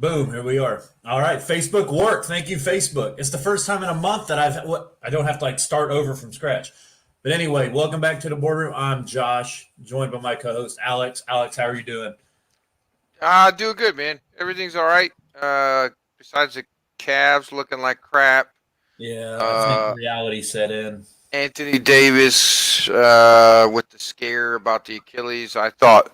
Boom, here we are. All right, Facebook work. Thank you, Facebook. It's the first time in a month that I don't have to start over from scratch. But anyway, welcome back to the boardroom. I'm Josh, joined by my co-host Alex. Alex, how are you doing? Doing good, man. Everything's all right. Besides the Cavs looking like crap. Yeah, I think Uh, reality set in. Anthony Davis with the scare about the Achilles. I thought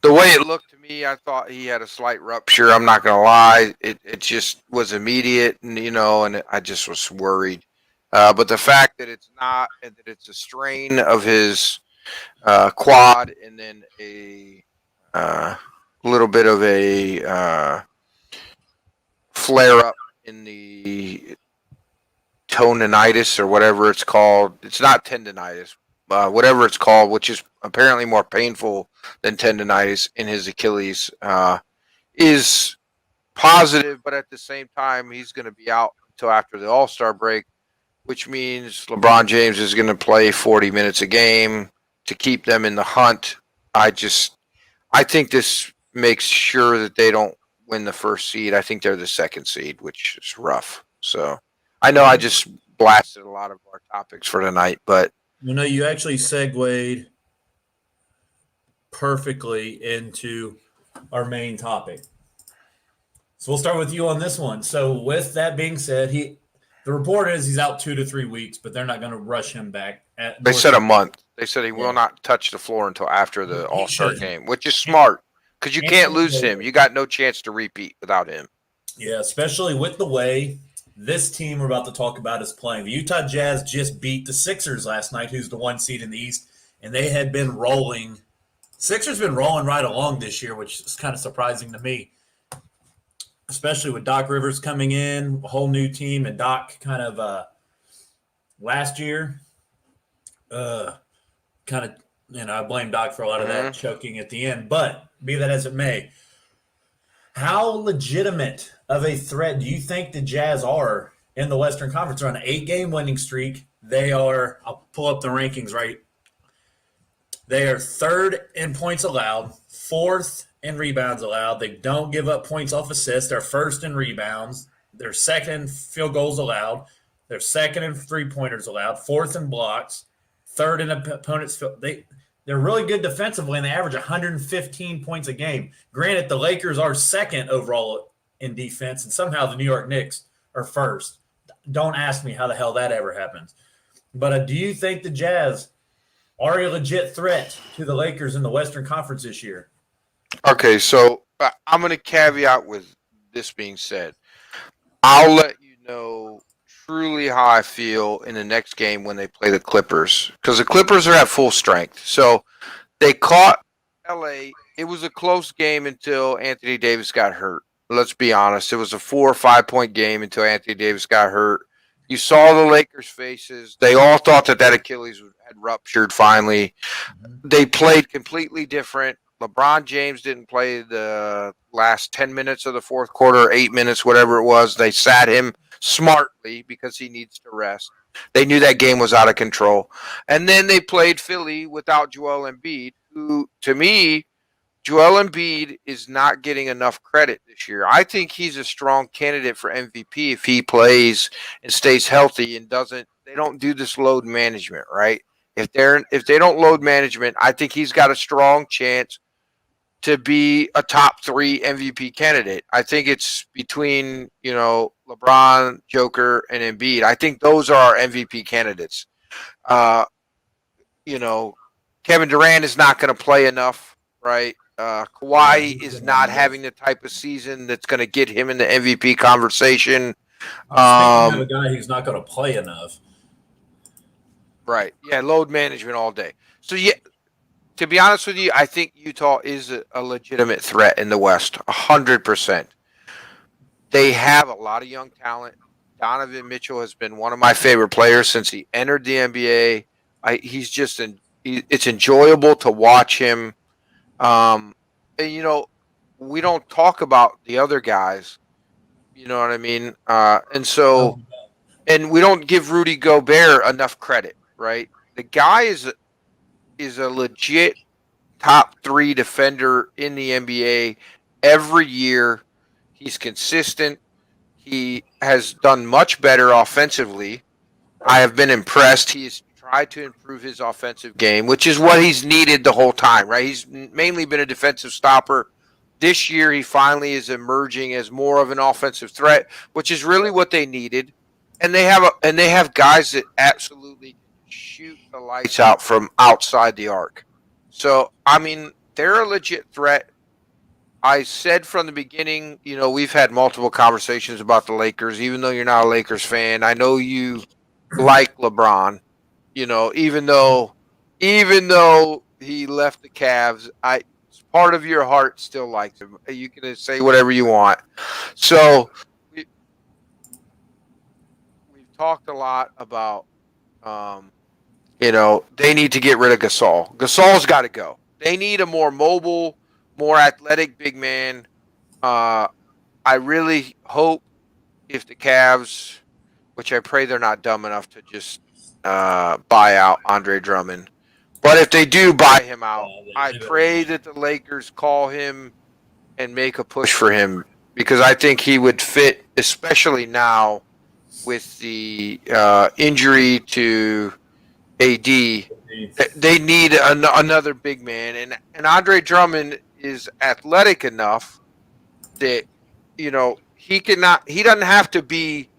the way it looked to me, I thought he had a slight rupture. I'm not gonna lie. It just was immediate, and I just was worried. But the fact that it's not, and that it's a strain of his quad, and then a uh, little bit of a flare up in the tendonitis or whatever it's called. It's not tendonitis, whatever it's called, which is apparently more painful than tendonitis in his Achilles, is positive, but at the same time, he's going to be out until after the All Star break, which means LeBron James is going to play 40 minutes a game to keep them in the hunt. I think this makes sure that they don't win the first seed. I think they're the second seed, which is rough. So I know I just blasted a lot of our topics for tonight, but You actually segued perfectly into our main topic. So we'll start with you on this one. So with that being said, the report is he's out 2 to 3 weeks, but they're not going to rush him back. they Nor said a should month. They said he will yeah, not touch the floor until after the he All Star shouldn't. game, which is smart because you can't And lose him. You got no chance to repeat without him. yeah, especially with the way this team we're about to talk about is playing. The Utah Jazz just beat the Sixers last night, who's the one seed in the East, and they had been rolling. Sixers been rolling right along this year, which is kind of surprising to me, especially with Doc Rivers coming in, a whole new team, and Doc kind of last year, uh, kind of I blame Doc for a lot of that Mm-hmm. choking at the end. But be that as it may, how legitimate of a threat do you think the Jazz are in the Western Conference? They're on an 8 game winning streak. They are, I'll pull up the rankings right. They are third in points allowed, fourth in rebounds allowed. They don't give up points off assists. They're first in rebounds. They're second in field goals allowed. They're second in 3 pointers allowed, fourth in blocks, third in opponents' field. They're really good defensively, and they average 115 points a game. Granted, the Lakers are second overall in defense, and somehow the New York Knicks are first. Don't ask me how the hell that ever happens. But do you think the Jazz are a legit threat to the Lakers in the Western Conference this year? Okay, so I'm going to caveat with this being said. I'll let you know truly how I feel in the next game when they play the Clippers because the Clippers are at full strength. So they caught LA. It was a close game until Anthony Davis got hurt. Let's be honest. It was a 4 or 5 point game until Anthony Davis got hurt. You saw the Lakers' faces. They all thought that Achilles had ruptured finally. They played completely different. LeBron James didn't play the last 10 minutes of the fourth quarter, 8 minutes, whatever it was. They sat him smartly because he needs to rest. They knew that game was out of control. And then they played Philly without Joel Embiid, who, to me, Joel Embiid is not getting enough credit this year. I think he's a strong candidate for MVP if he plays and stays healthy and they don't do this load management, right? If they don't load management, I think he's got a strong chance to be a top 3 MVP candidate. I think it's between, LeBron, Joker, and Embiid. I think those are our MVP candidates. Uh, you know, Kevin Durant is not going to play enough, right? Yeah, Kawhi he's is been on not the list. having the type of season that's going to get him in the MVP conversation. Speaking of a Um, guy who's not going to play enough, right. Yeah, load management all day. So, yeah, to be honest with you, I think Utah is a legitimate threat in the West, 100%. They have a lot of young talent. Donovan Mitchell has been one of my favorite players since he entered the NBA. He's just it's enjoyable to watch him. Um, and we don't talk about the other guys. You know what I mean? And we don't give Rudy Gobert enough credit, right? The guy is a legit top 3 defender in the NBA every year. He's consistent. He has done much better offensively. I have been impressed. He's tried to improve his offensive game, which is what he's needed the whole time, right? He's mainly been a defensive stopper. This year, he finally is emerging as more of an offensive threat, which is really what they needed. And they have guys that absolutely shoot the lights out from outside the arc. So, I mean, they're a legit threat. I said from the beginning, we've had multiple conversations about the Lakers, even though you're not a Lakers fan. I know you like LeBron, even though he left the Cavs, part of your heart still likes him. You can say whatever you want. So we've talked a lot about, they need to get rid of Gasol. Gasol's got to go. They need a more mobile, more athletic big man. I really hope if the Cavs, which I pray they're not dumb enough to just buy out Andre Drummond. But if they do buy him out, I pray that the Lakers call him and make a push for him, because I think he would fit, especially now with the injury to AD. They need another big man, and Andre Drummond is athletic enough that he doesn't have to be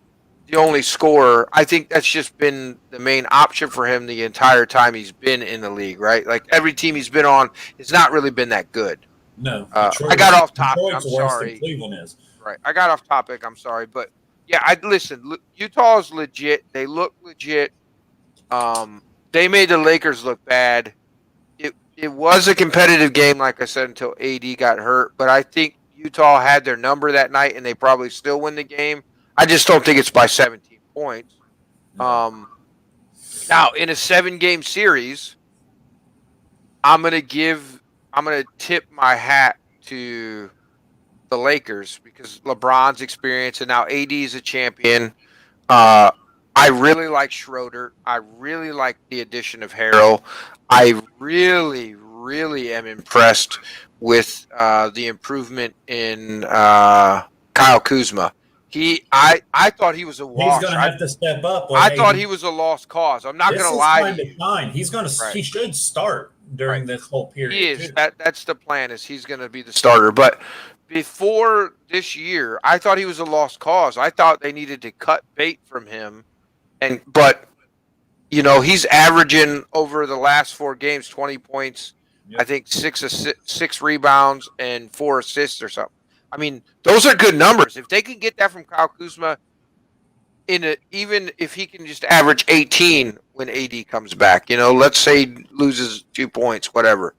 the only scorer. I think that's just been the main option for him the entire time he's been in the league, right? Like every team he's been on, it's not really been that good. No, I got off topic. I'm sorry. Cleveland is right. I got off topic. I'm sorry, but yeah, listen. Utah is legit. They look legit. They made the Lakers look bad. It was a competitive game, like I said, until AD got hurt. But I think Utah had their number that night, and they probably still win the game. I just don't think it's by 17 points. Now, in a 7-game series, I'm gonna tip my hat to the Lakers because LeBron's experience, and now AD is a champion. I really like Schroeder. I really like the addition of Harrell. I really, really am impressed with the improvement in Kyle Kuzma. I thought he was a wash. He's going to have to step up. I thought he was a lost cause. I'm not going to lie to you. He's going to. Right. He should start during this whole period. He is. That's the plan. Is he's going to be the starter. But before this year, I thought he was a lost cause. I thought they needed to cut bait from him. But he's averaging over the last 4 games 20 points. Yep. I think 6 rebounds and 4 assists or something. I mean, those are good numbers. If they can get that from Kyle Kuzma, even if he can just average 18 when AD comes back, let's say he loses 2 points, whatever,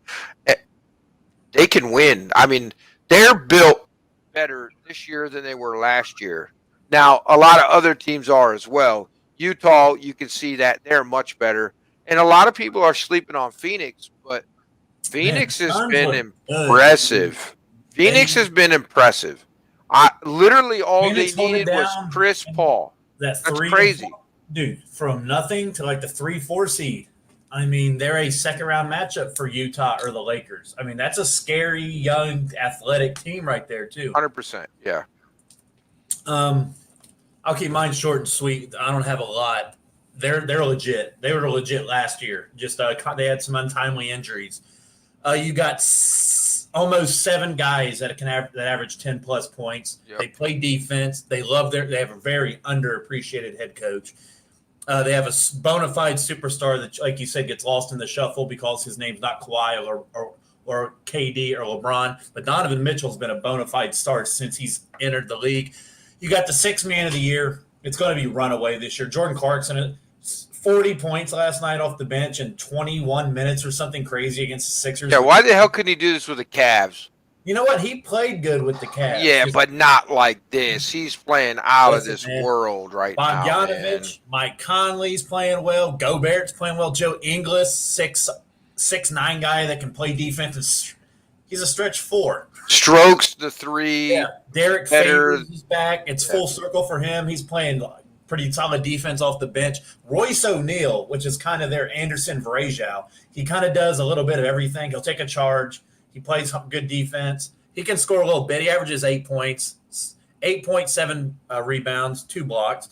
they can win. I mean, they're built better this year than they were last year. Now, a lot of other teams are as well. Utah, you can see that they're much better. And a lot of people are sleeping on Phoenix, but Phoenix has been impressive. Phoenix has been impressive. Literally all they needed was Chris Paul. That's crazy. Dude, from nothing to like the 3-4 seed. I mean, they're a second-round matchup for Utah or the Lakers. I mean, that's a scary, young, athletic team right there, too. 100%, yeah. I'll keep mine short and sweet. I don't have a lot. They're legit. They were legit last year. Just they had some untimely injuries. You got almost 7 guys that average 10-plus points. Yep. They play defense. They have a very underappreciated head coach. They have a bona fide superstar that, like you said, gets lost in the shuffle because his name's not Kawhi or KD or LeBron. But Donovan Mitchell's been a bona fide star since he's entered the league. You got the 6th man of the year. It's going to be runaway this year. Jordan Clarkson, 40 points last night off the bench in 21 minutes or something crazy against the Sixers. Yeah, why the hell couldn't he do this with the Cavs? You know what? He played good with the Cavs. Yeah, but not like this. He's playing out of this world right now. Bogdanovich, Mike Conley's playing well. Gobert's playing well. Joe Ingles, 6'9" guy that can play defense. He's a stretch 4. Strokes the 3. Yeah. Derek Favors is back. It's full circle for him. He's playing pretty solid defense off the bench. Royce O'Neal, which is kind of their Anderson Varejao, he kind of does a little bit of everything. He'll take a charge. He plays good defense. He can score a little bit. He averages 8 points, 8.7 rebounds, 2 blocks.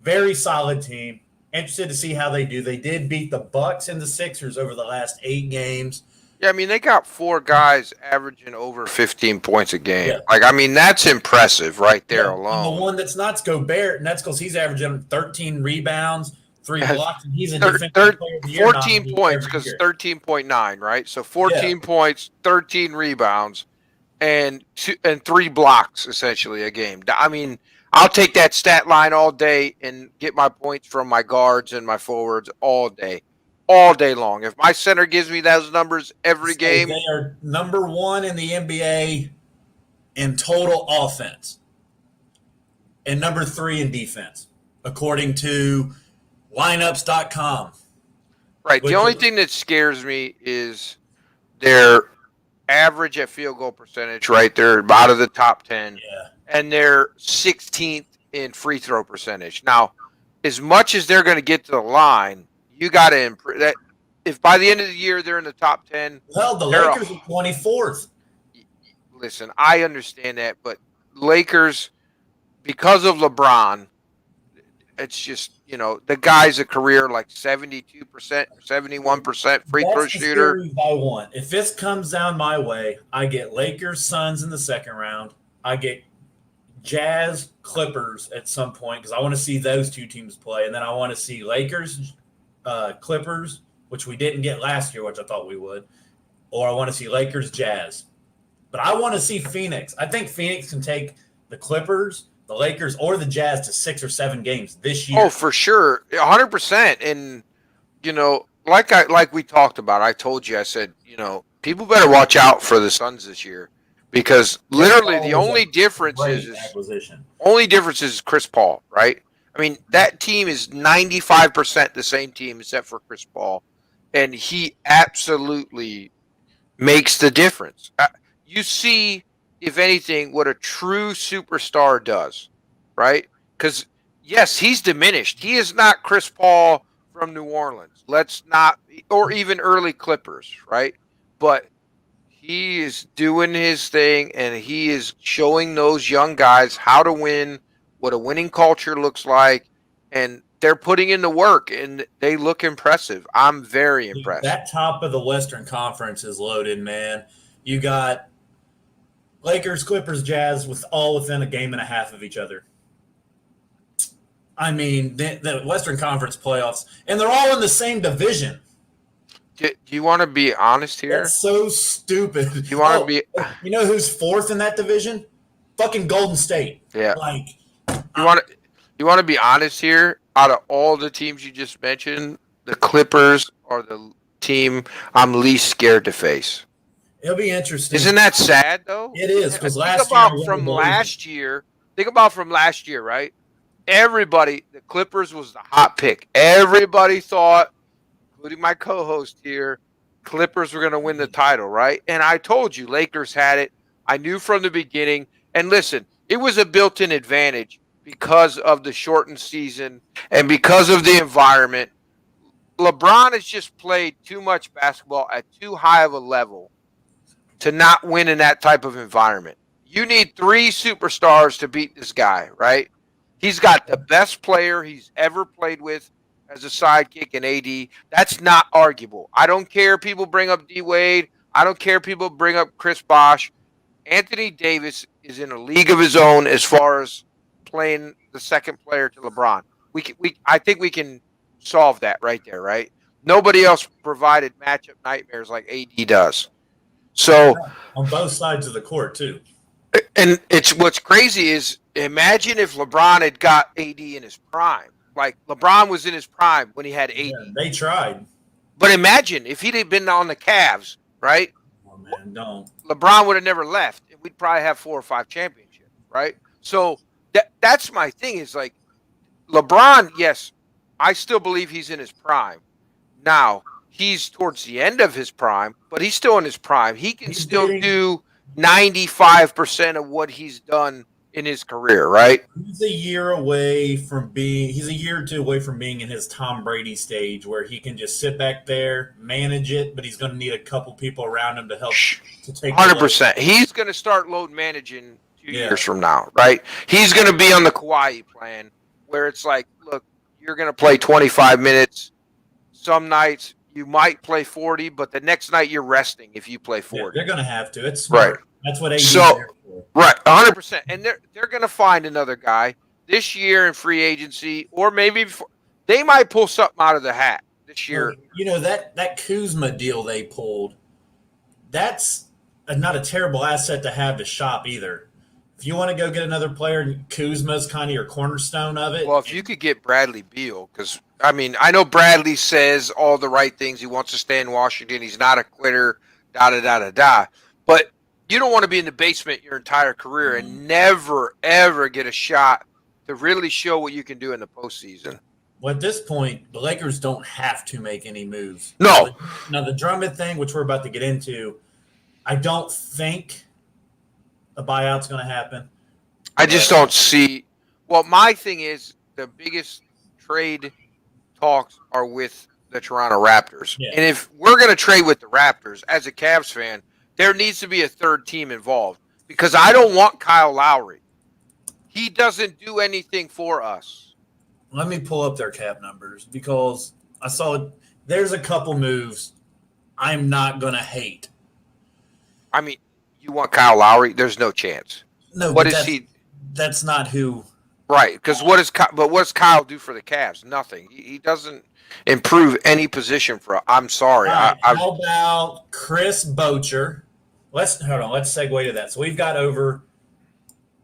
Very solid team. Interested to see how they do. They did beat the Bucks and the Sixers over the last 8 games. Yeah, I mean, they got 4 guys averaging over 15 points a game. Yeah. Like, I mean, that's impressive right there And alone. the one that's not's Gobert, and that's because he's averaging 13 rebounds, 3 blocks, and he's a defensive player of the year 14 points because 13.9, right? So 14 points, 13 rebounds, and 3 blocks essentially a game. I mean, I'll take that stat line all day and get my points from my guards and my forwards all day long. If my center gives me those numbers every game, they are number 1 in the NBA in total offense and number 3 in defense, according to lineups.com. Right. The only thing that scares me is their average at field goal percentage, right? They're out of the top 10. Yeah. And they're 16th in free throw percentage. Now, as much as they're going to get to the line, you got to improve that. If by the end of the year they're in the top 10, well, the Lakers are 24th. Listen, I understand that, but Lakers, because of LeBron, it's just, you know, the guy's a career like 72%, 71% free throw shooter. That's the series I want. If this comes down my way, I get Lakers, Suns in the second round. I get Jazz, Clippers at some point because I want to see those 2 teams play. And then I want to see Lakers, Clippers, which we didn't get last year, which I thought we would. Or I want to see Lakers, Jazz. But I want to see Phoenix. I think Phoenix can take the Clippers, the Lakers, or the Jazz to 6 or 7 games this year. Oh, for sure. 100%. And, you know, like we talked about, I told you, I said, you know, people better watch out for the Suns this year because literally the only difference is Chris Paul, right? I mean, that team is 95% the same team except for Chris Paul, and he absolutely makes the difference. You see, if anything, what a true superstar does, right? Because, yes, he's diminished. He is not Chris Paul from New Orleans. Let's not, or even early Clippers, right? But he is doing his thing, and he is showing those young guys how to win, what a winning culture looks like, and they're putting in the work, and they look impressive. I'm very impressed. That top of the Western Conference is loaded, man. You got Lakers, Clippers, Jazz all within a game and a half of each other. I mean, the Western Conference playoffs, and they're all in the same division. Do you want to be honest here? That's so stupid. You want to be? You know who's 4th in that division? Fucking Golden State. Yeah. Like, you want to be honest here? Out of all the teams you just mentioned, the Clippers are the team I'm least scared to face. It'll be interesting. Isn't that sad though? It is because Think about from last year, right? Everybody, the Clippers was the hot pick. Everybody thought, including my co-host here, Clippers were going to win the title, right? And I told you, Lakers had it. I knew from the beginning. And listen, it was a built-in advantage because of the shortened season and because of the environment. LeBron has just played too much basketball at too high of a level to not win in that type of environment. You need 3 superstars to beat this guy, right? He's got the best player he's ever played with as a sidekick in AD. That's not arguable. I don't care people bring up D-Wade. I don't care people bring up Chris Bosh. Anthony Davis is in a league of his own as far as playing the second player to LeBron. I think we can solve that right there, right? Nobody else provided matchup nightmares like AD does. So on both sides of the court too. And it's what's crazy is imagine if LeBron had got AD in his prime. Like LeBron was in his prime when he had AD. Yeah, they tried. But imagine if he'd have been on the Cavs, right? Oh man, don't. LeBron would have never left. And we'd probably have 4 or 5 championships, right? So that's my thing is like LeBron, yes, I still believe he's in his prime. Now, he's towards the end of his prime, but he's still in his prime. He can still do 95% of what he's done in his career, right? He's a year away from being. He's a year or two away from being in his Tom Brady stage, where he can just sit back there, manage it, but he's going to need a couple people around him to help to take the load. 100%. He's going to start load managing 2 Yeah. years from now, right? He's going to be on the Kawhi plan where it's like, look, you're going to play 25 minutes. Some nights you might play 40, but the next night you're resting if you play 40. Yeah, they're going to have to. It's smart. Right. That's what AD So- there for. Right, 100%. And they're going to find another guy this year in free agency, or maybe before, they might pull something out of the hat this year. You know, that Kuzma deal they pulled, that's not a terrible asset to have to shop either. If you want to go get another player, Kuzma's kind of your cornerstone of it. Well, if you could get Bradley Beal, because, I mean, I know Bradley says all the right things. He wants to stay in Washington. He's not a quitter, da-da-da-da-da. But you don't want to be in the basement your entire career and never, ever get a shot to really show what you can do in the postseason. Well, at this point, the Lakers don't have to make any moves. No. Now, the Drummond thing, which we're about to get into, I don't think a buyout's going to happen. I just don't see. Well, my thing is the biggest trade talks are with the Toronto Raptors. Yeah. And if we're going to trade with the Raptors, as a Cavs fan, there needs to be a third team involved because I don't want Kyle Lowry. He doesn't do anything for us. Let me pull up their cap numbers because I saw there's a couple moves I'm not going to hate. I mean, you want Kyle Lowry? There's no chance. No, What but is he? That's not who. Right, because what does Kyle do for the Cavs? Nothing. He doesn't improve any position for. I'm sorry. All right, how about Chris Bocher? Let's segue to that. So we've got over.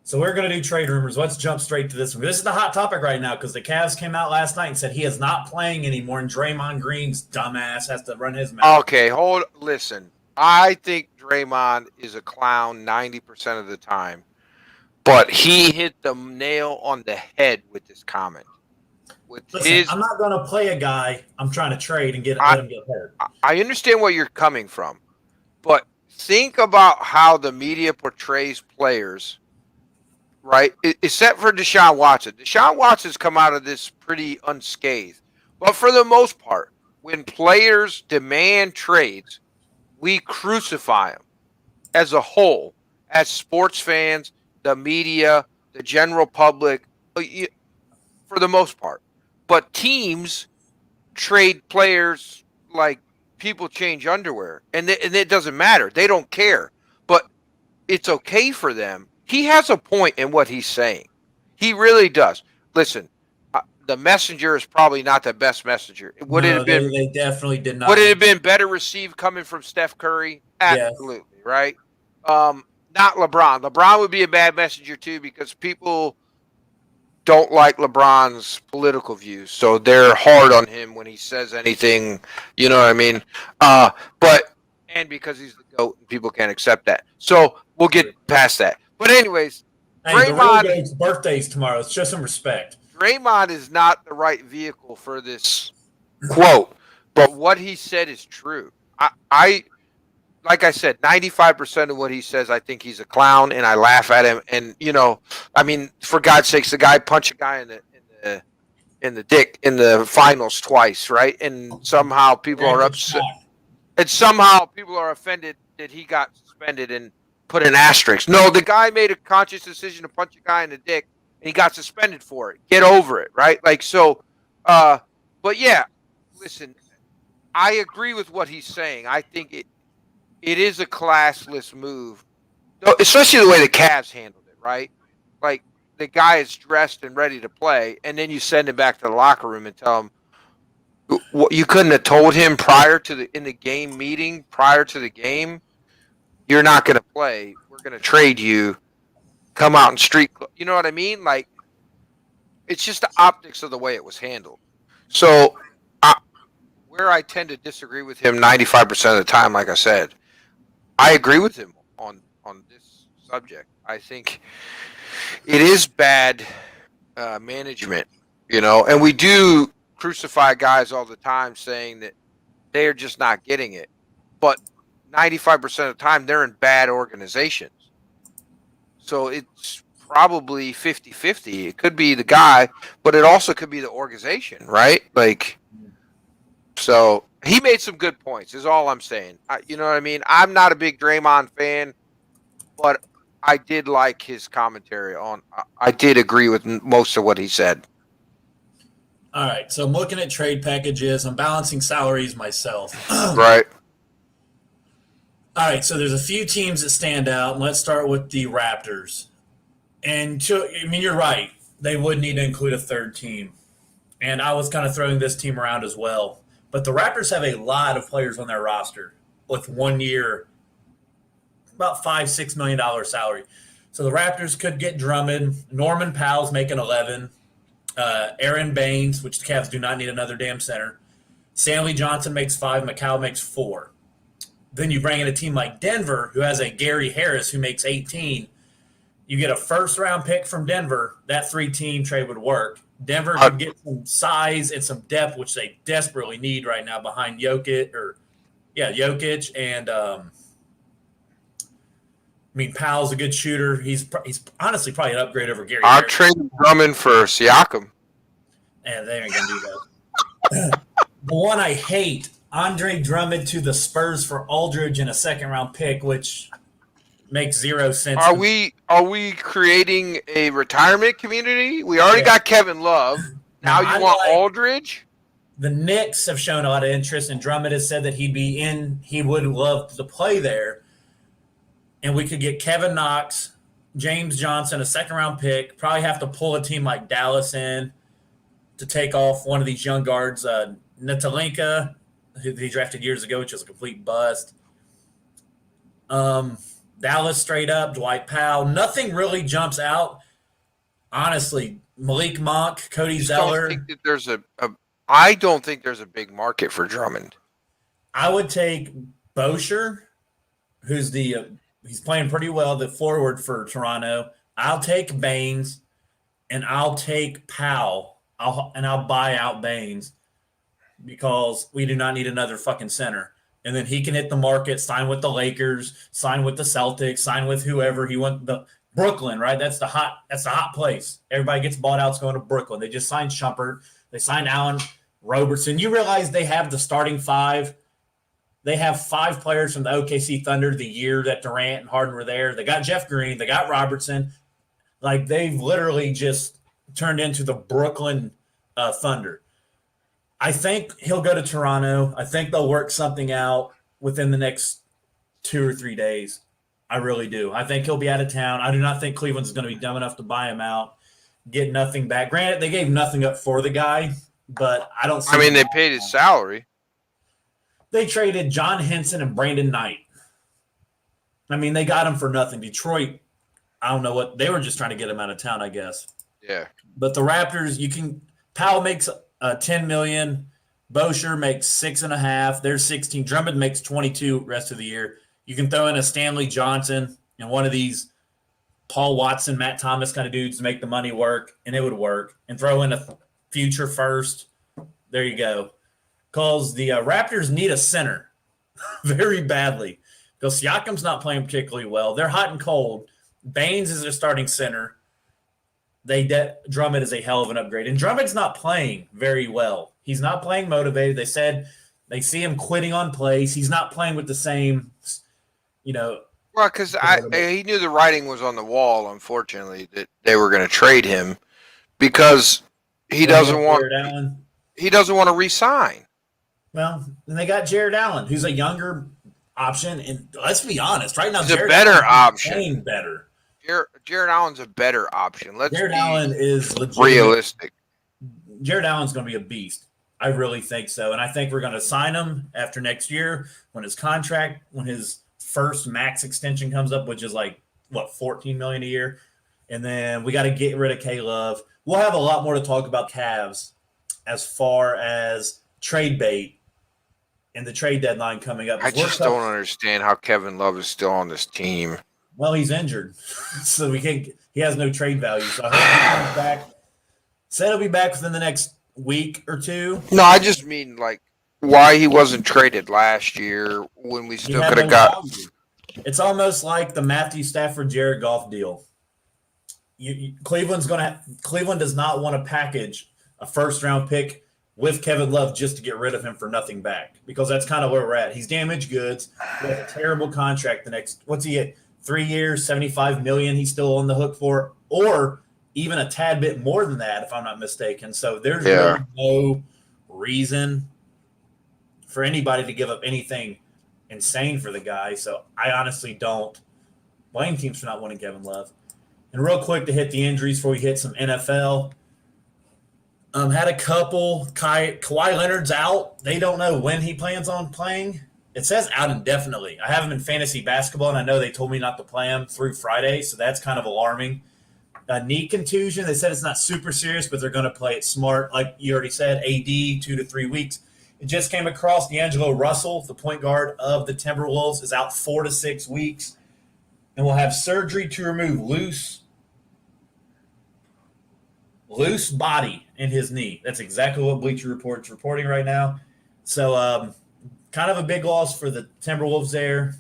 So we're going to do trade rumors. Let's jump straight to this one. This is the hot topic right now because the Cavs came out last night and said he is not playing anymore, and Draymond Green's dumbass has to run his mouth. Okay, listen. I think Draymond is a clown 90% of the time, but he hit the nail on the head with this comment. Listen, I'm not going to play a guy I'm trying to trade and let him get hurt. I understand where you're coming from, but think about how the media portrays players, right? Except for Deshaun Watson. Deshaun Watson's come out of this pretty unscathed. But for the most part, when players demand trades, we crucify them as a whole, as sports fans, the media, the general public, for the most part. But teams trade players like people change underwear, and it doesn't matter. They don't care. But it's okay for them. He has a point in what he's saying. He really does. Listen, the messenger is probably not the best messenger. They definitely did not. Would it have been better received coming from Steph Curry? Absolutely, yes. Right? Not LeBron. LeBron would be a bad messenger too because people don't like LeBron's political views, so they're hard on him when he says anything. You know what I mean? And because he's the GOAT, and people can't accept that. So we'll get past that. But anyways, Draymond, the real GOAT's birthday's tomorrow. Let's show some respect. Draymond is not the right vehicle for this quote, but what he said is true. I like I said, 95% of what he says, I think he's a clown, and I laugh at him. And I mean, for God's sakes, the guy punched a guy in the dick in the finals twice, right? And somehow people are upset, and somehow people are offended that he got suspended and put an asterisk. No, the guy made a conscious decision to punch a guy in the dick, and he got suspended for it. Get over it, right? Like so. But yeah, listen, I agree with what he's saying. I think it is a classless move, especially the way the Cavs handled it, right? Like the guy is dressed and ready to play, and then you send him back to the locker room and tell him what you couldn't have told him in the game meeting prior to the game. You're not going to play. We're going to trade you. Come out and street. You know what I mean? Like it's just the optics of the way it was handled. So where I tend to disagree with him 95% of the time, like I said, I agree with him on this subject. I think it is bad management, and we do crucify guys all the time saying that they're just not getting it. But 95% of the time, they're in bad organizations. So it's probably 50-50. It could be the guy, but it also could be the organization, right? Like, so he made some good points, is all I'm saying. You know what I mean? I'm not a big Draymond fan, but I did like his commentary on. I did agree with most of what he said. All right, so I'm looking at trade packages. I'm balancing salaries myself. Right. All right, so there's a few teams that stand out. Let's start with the Raptors. And you're right. They would need to include a third team. And I was kind of throwing this team around as well. But the Raptors have a lot of players on their roster with 1 year, about $5-6 million salary. So the Raptors could get Drummond. Norman Powell's making 11. Aaron Baines, which the Cavs do not need another damn center. Stanley Johnson makes 5. McCall makes 4. Then you bring in a team like Denver, who has a Gary Harris who makes 18. You get a first-round pick from Denver. That 3-team trade would work. Denver could get some size and some depth, which they desperately need right now behind Jokic. And Powell's a good shooter. He's honestly probably an upgrade over Gary I'll Harris. trade Drummond for Siakam. And they ain't going to do that. The one I hate, Andre Drummond to the Spurs for Aldridge and a second-round pick, which makes zero sense. Are we creating a retirement community? We already got Kevin Love. Now you want Aldridge? The Knicks have shown a lot of interest, and Drummond has said that he would love to play there. And we could get Kevin Knox, James Johnson, a second-round pick. Probably have to pull a team like Dallas in to take off one of these young guards. Natalenka, who he drafted years ago, which was a complete bust. Dallas straight up, Dwight Powell. Nothing really jumps out. Honestly, Malik Monk, Cody Zeller. I don't think there's a big market for Drummond. I would take Bosher, who's he's playing pretty well, the forward for Toronto. I'll take Baines, and I'll take Powell, I'll buy out Baines because we do not need another fucking center. And then he can hit the market, sign with the Lakers, sign with the Celtics, sign with whoever he wants. Brooklyn, right? That's the hot place. Everybody gets bought out. It's going to Brooklyn. They just signed Shumpert. They signed Allen Robertson. You realize they have the starting 5. They have 5 players from the OKC Thunder the year that Durant and Harden were there. They got Jeff Green. They got Robertson. Like, they've literally just turned into the Brooklyn Thunder. I think he'll go to Toronto. I think they'll work something out within the next 2 or 3 days. I really do. I think he'll be out of town. I do not think Cleveland's going to be dumb enough to buy him out, get nothing back. Granted, they gave nothing up for the guy, but I don't see they paid his salary. They traded John Henson and Brandon Knight. They got him for nothing. Detroit, I don't know what. They were just trying to get him out of town, I guess. Yeah. But the Raptors, Powell makes $10 million. Bosher makes $6.5 million. They're 16. Drummond makes 22 rest of the year. You can throw in a Stanley Johnson and one of these Paul Watson, Matt Thomas kind of dudes to make the money work, and it would work. And throw in a future first. There you go. Because the Raptors need a center very badly. Because Siakam's not playing particularly well. They're hot and cold. Baines is their starting center. Drummond is a hell of an upgrade. And Drummond's not playing very well. He's not playing motivated. They said they see him quitting on plays. He's not playing with the same, Well, because he knew the writing was on the wall, unfortunately, that they were going to trade him because he doesn't want to re-sign. Well, then they got Jared Allen, who's a younger option. And let's be honest, right now, he's a better option. Playing better. Jared Allen's a better option. Jared Allen is realistic. Jared Allen's going to be a beast. I really think so. And I think we're going to sign him after next year when his first max extension comes up, which is $14 million a year. And then we got to get rid of K-Love. We'll have a lot more to talk about Cavs as far as trade bait and the trade deadline coming up. I just don't understand how Kevin Love is still on this team. Well, he's injured, so he has no trade value. So I hope he comes back. Said he'll be back within the next week or two. No, I just mean why he wasn't traded last year when we still could have got. It's almost like the Matthew Stafford, Jared Goff deal. Cleveland does not want to package a first round pick with Kevin Love just to get rid of him for nothing back, because that's kind of where we're at. He's damaged goods. He has a terrible contract. What's he at? 3 years, $75 million. He's still on the hook for, or even a tad bit more than that, if I'm not mistaken. So there's really no reason for anybody to give up anything insane for the guy. So I honestly don't blame teams for not wanting Kevin Love. And real quick to hit the injuries before we hit some NFL. Had a couple. Kawhi Leonard's out. They don't know when he plans on playing. It says out indefinitely. I have him in fantasy basketball, and I know they told me not to play him through Friday, so that's kind of alarming. A knee contusion. They said it's not super serious, but they're going to play it smart. Like you already said, AD 2 to 3 weeks. It just came across D'Angelo Russell, the point guard of the Timberwolves, is out 4 to 6 weeks, and will have surgery to remove loose body in his knee. That's exactly what Bleacher Report's reporting right now. So kind of a big loss for the Timberwolves there.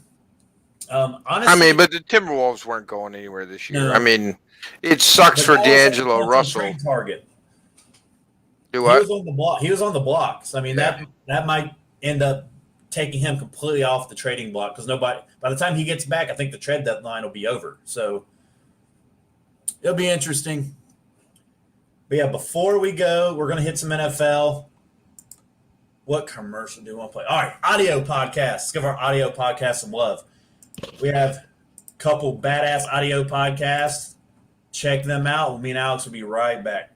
Honestly, but the Timberwolves weren't going anywhere this year. No. It sucks for D'Angelo Russell. Target. Do what? He was on the block. He was on the block. So, I mean, that might end up taking him completely off the trading block, because by the time he gets back, I think the trade deadline will be over. So it'll be interesting. But yeah, before we go, we're going to hit some NFL. What commercial do you want to play? All right, audio podcasts. Let's give our audio podcast some love. We have a couple badass audio podcasts. Check them out. Me and Alex will be right back.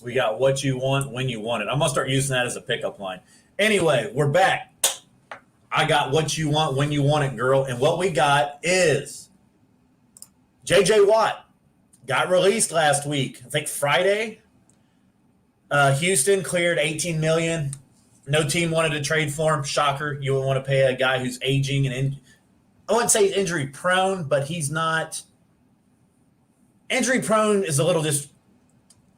We got what you want when you want it. I'm going to start using that as a pickup line. Anyway, we're back. I got what you want when you want it, girl. And what we got is J.J. Watt got released last week. I think Friday. Houston cleared $18 million. No team wanted to trade for him. Shocker. You would want to pay a guy who's aging and I wouldn't say injury prone, but he's not. Injury prone is a little just.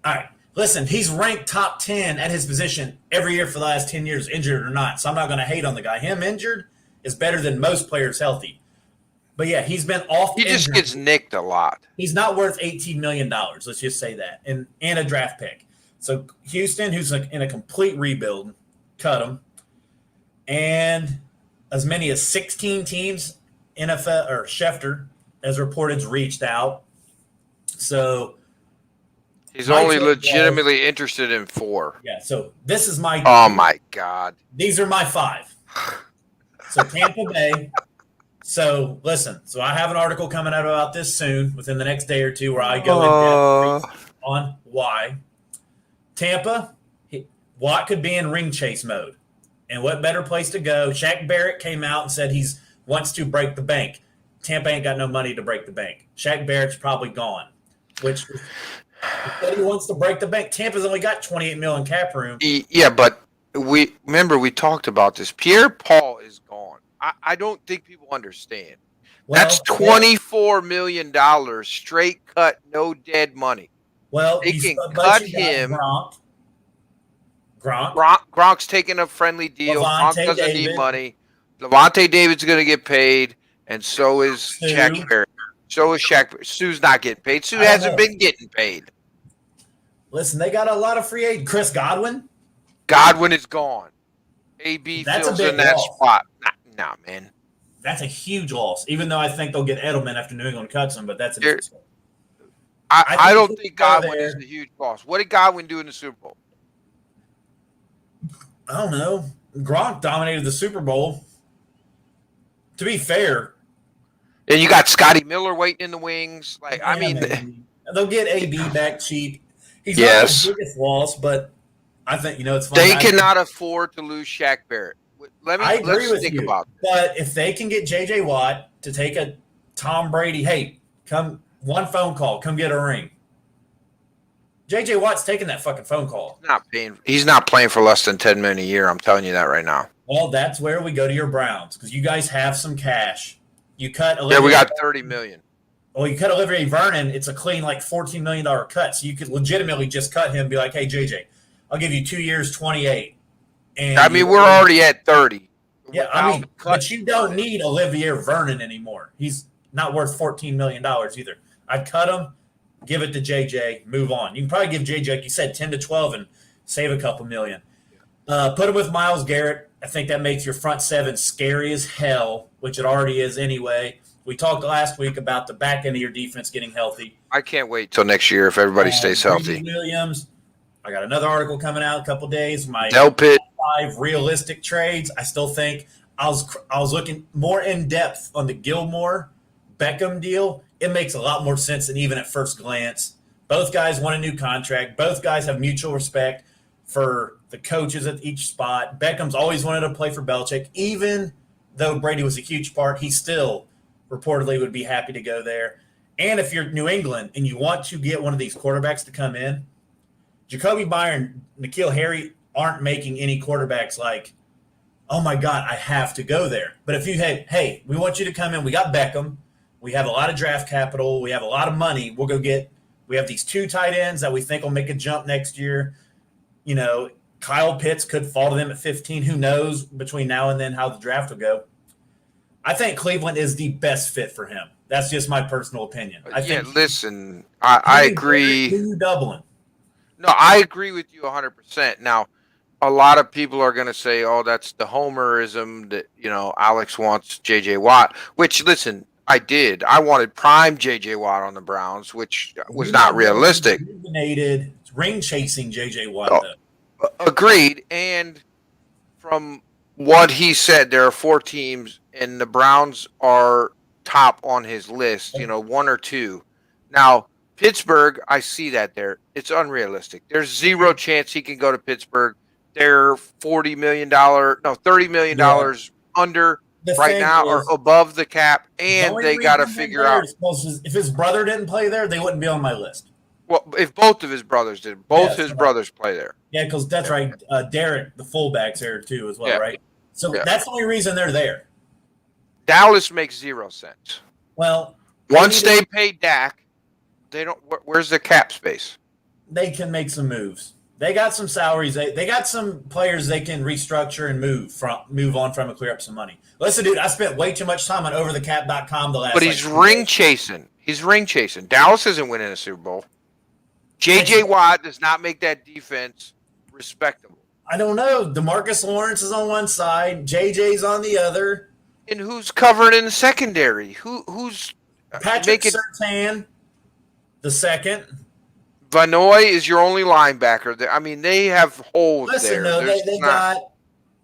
All right. Listen, he's ranked top 10 at his position every year for the last 10 years, injured or not. So I'm not going to hate on the guy. Him injured is better than most players healthy. But, yeah, he's been off. He just gets nicked a lot. He's not worth $18 million. Let's just say that. And a draft pick. So Houston, who's in a complete rebuild, cut him. And as many as 16 teams, NFL or Schefter, as reported, reached out. So – he's only legitimately interested in 4. Yeah, so this is my. Oh my God! These are my 5. So Tampa Bay. So listen. So I have an article coming out about this soon, within the next day or two, where I go in depth on why Tampa. Watt could be in ring chase mode, and what better place to go? Shaq Barrett came out and said wants to break the bank. Tampa ain't got no money to break the bank. Shaq Barrett's probably gone, which. He said he wants to break the bank. Tampa's only got $28 million cap room. Yeah, but we talked about this. Pierre-Paul is gone. I don't think people understand. Well, that's $24 million straight cut, no dead money. Well, they can cut him. Gronk's taking a friendly deal. Gronk doesn't need money. Levante David's going to get paid, and so is Shaq Barrett. So is Shaq. Sue's not getting paid. Sue hasn't been getting paid. Listen, they got a lot of free agents. Chris Godwin? Godwin is gone. AB fills in that spot. Nah, man. That's a huge loss, even though I think they'll get Edelman after New England cuts him, but that's a I don't think Godwin is a huge loss. What did Godwin do in the Super Bowl? I don't know. Gronk dominated the Super Bowl. To be fair. And you got Scotty Miller waiting in the wings. They'll get AB back cheap. He's not the biggest loss, but I think it's fun. They cannot afford to lose Shaq Barrett. I agree with you. But if they can get J.J. Watt to take a Tom Brady, hey, come one phone call, come get a ring. JJ Watt's taking that fucking phone call. He's not playing for less than $10 million a year. I'm telling you that right now. Well, that's where we go to your Browns because you guys have some cash. You cut Yeah, we got $30 million. Well, you cut Olivier Vernon. It's a clean like $14 million cut. So you could legitimately just cut him and be like, hey, JJ, I'll give you 2 years, 28. And I mean, we're already at 30. Yeah, I mean, but you don't need Olivier Vernon anymore. He's not worth $14 million either. I'd cut him, give it to JJ, move on. You can probably give JJ, like you said, 10 to 12 and save a couple million. Put him with Myles Garrett. I think that makes your front seven scary as hell, which it already is anyway. We talked last week about the back end of your defense getting healthy. I can't wait till next year if everybody stays healthy. Williams. I got another article coming out in a couple days. My Delpit. 5 realistic trades. I still think I was looking more in depth on the Gilmore Beckham deal. It makes a lot more sense than even at first glance. Both guys want a new contract. Both guys have mutual respect for the coaches at each spot. Beckham's always wanted to play for Belichick. Even though Brady was a huge part, he still reportedly would be happy to go there. And if you're New England and you want to get one of these quarterbacks to come in, Jacoby Byron, N'Keal Harry aren't making any quarterbacks like, oh my God, I have to go there. But if you had, hey, we want you to come in. We got Beckham. We have a lot of draft capital. We have a lot of money. We'll go get, we have these 2 tight ends that we think will make a jump next year. You know, Kyle Pitts could fall to them at 15. Who knows between now and then how the draft will go. I think Cleveland is the best fit for him. That's just my personal opinion. Listen, I agree. Who you doubling? No, I agree with you 100%. Now, a lot of people are going to say, oh, that's the homerism that, you know, Alex wants J.J. Watt, which, listen, I did. I wanted prime J.J. Watt on the Browns, which was not realistic. Ring-chasing J.J. Watt, though. Agreed. And from what he said, there are 4 teams, and the Browns are top on his list, you know, 1 or 2. Now, Pittsburgh, I see that there. It's unrealistic. There's 0 chance he can go to Pittsburgh. They're $30 million under right now or above the cap, and they got to figure out. If his brother didn't play there, they wouldn't be on my list. Well, if both of his brothers did, his brothers play there. Yeah, because that's right. Derek, the fullback's there too as well, right? So that's the only reason they're there. Dallas makes 0 sense. Well, once they pay Dak, they don't. Where's the cap space? They can make some moves. They got some salaries. They got some players they can restructure and move on from and clear up some money. Listen, dude, I spent way too much time on overthecap.com the last. But he's ring chasing. He's ring chasing. Dallas isn't winning a Super Bowl. J.J. Watt does not make that defense respectable. I don't know. DeMarcus Lawrence is on one side. J.J.'s on the other. And who's covering in the secondary? Who's Patrick Surtain, the second. Vanoy is your only linebacker. I mean, they have holes there. No, they got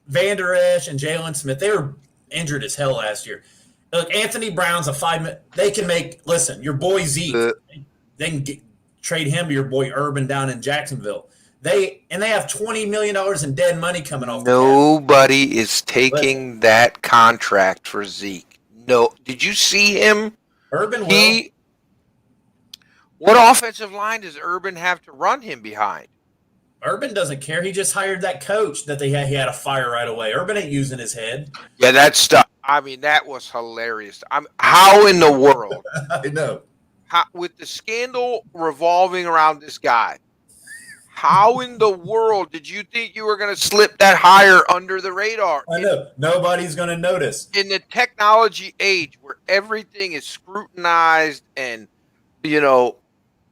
Van Der Esch and Jalen Smith. They were injured as hell last year. Look, Anthony Brown's a 5-minute. They can make. Listen, your boy Zeke. They can trade him to your boy Urban down in Jacksonville. They have $20 million in dead money coming off. Nobody is taking that contract for Zeke. No, did you see him? Urban will. What offensive line does Urban have to run him behind? Urban doesn't care. He just hired that coach that he had to fire right away. Urban ain't using his head. Yeah, that stuff. I mean, that was hilarious. How in the world? I know. With the scandal revolving around this guy, how in the world did you think you were going to slip that hire under the radar? I know. Nobody's going to notice. In the technology age where everything is scrutinized and,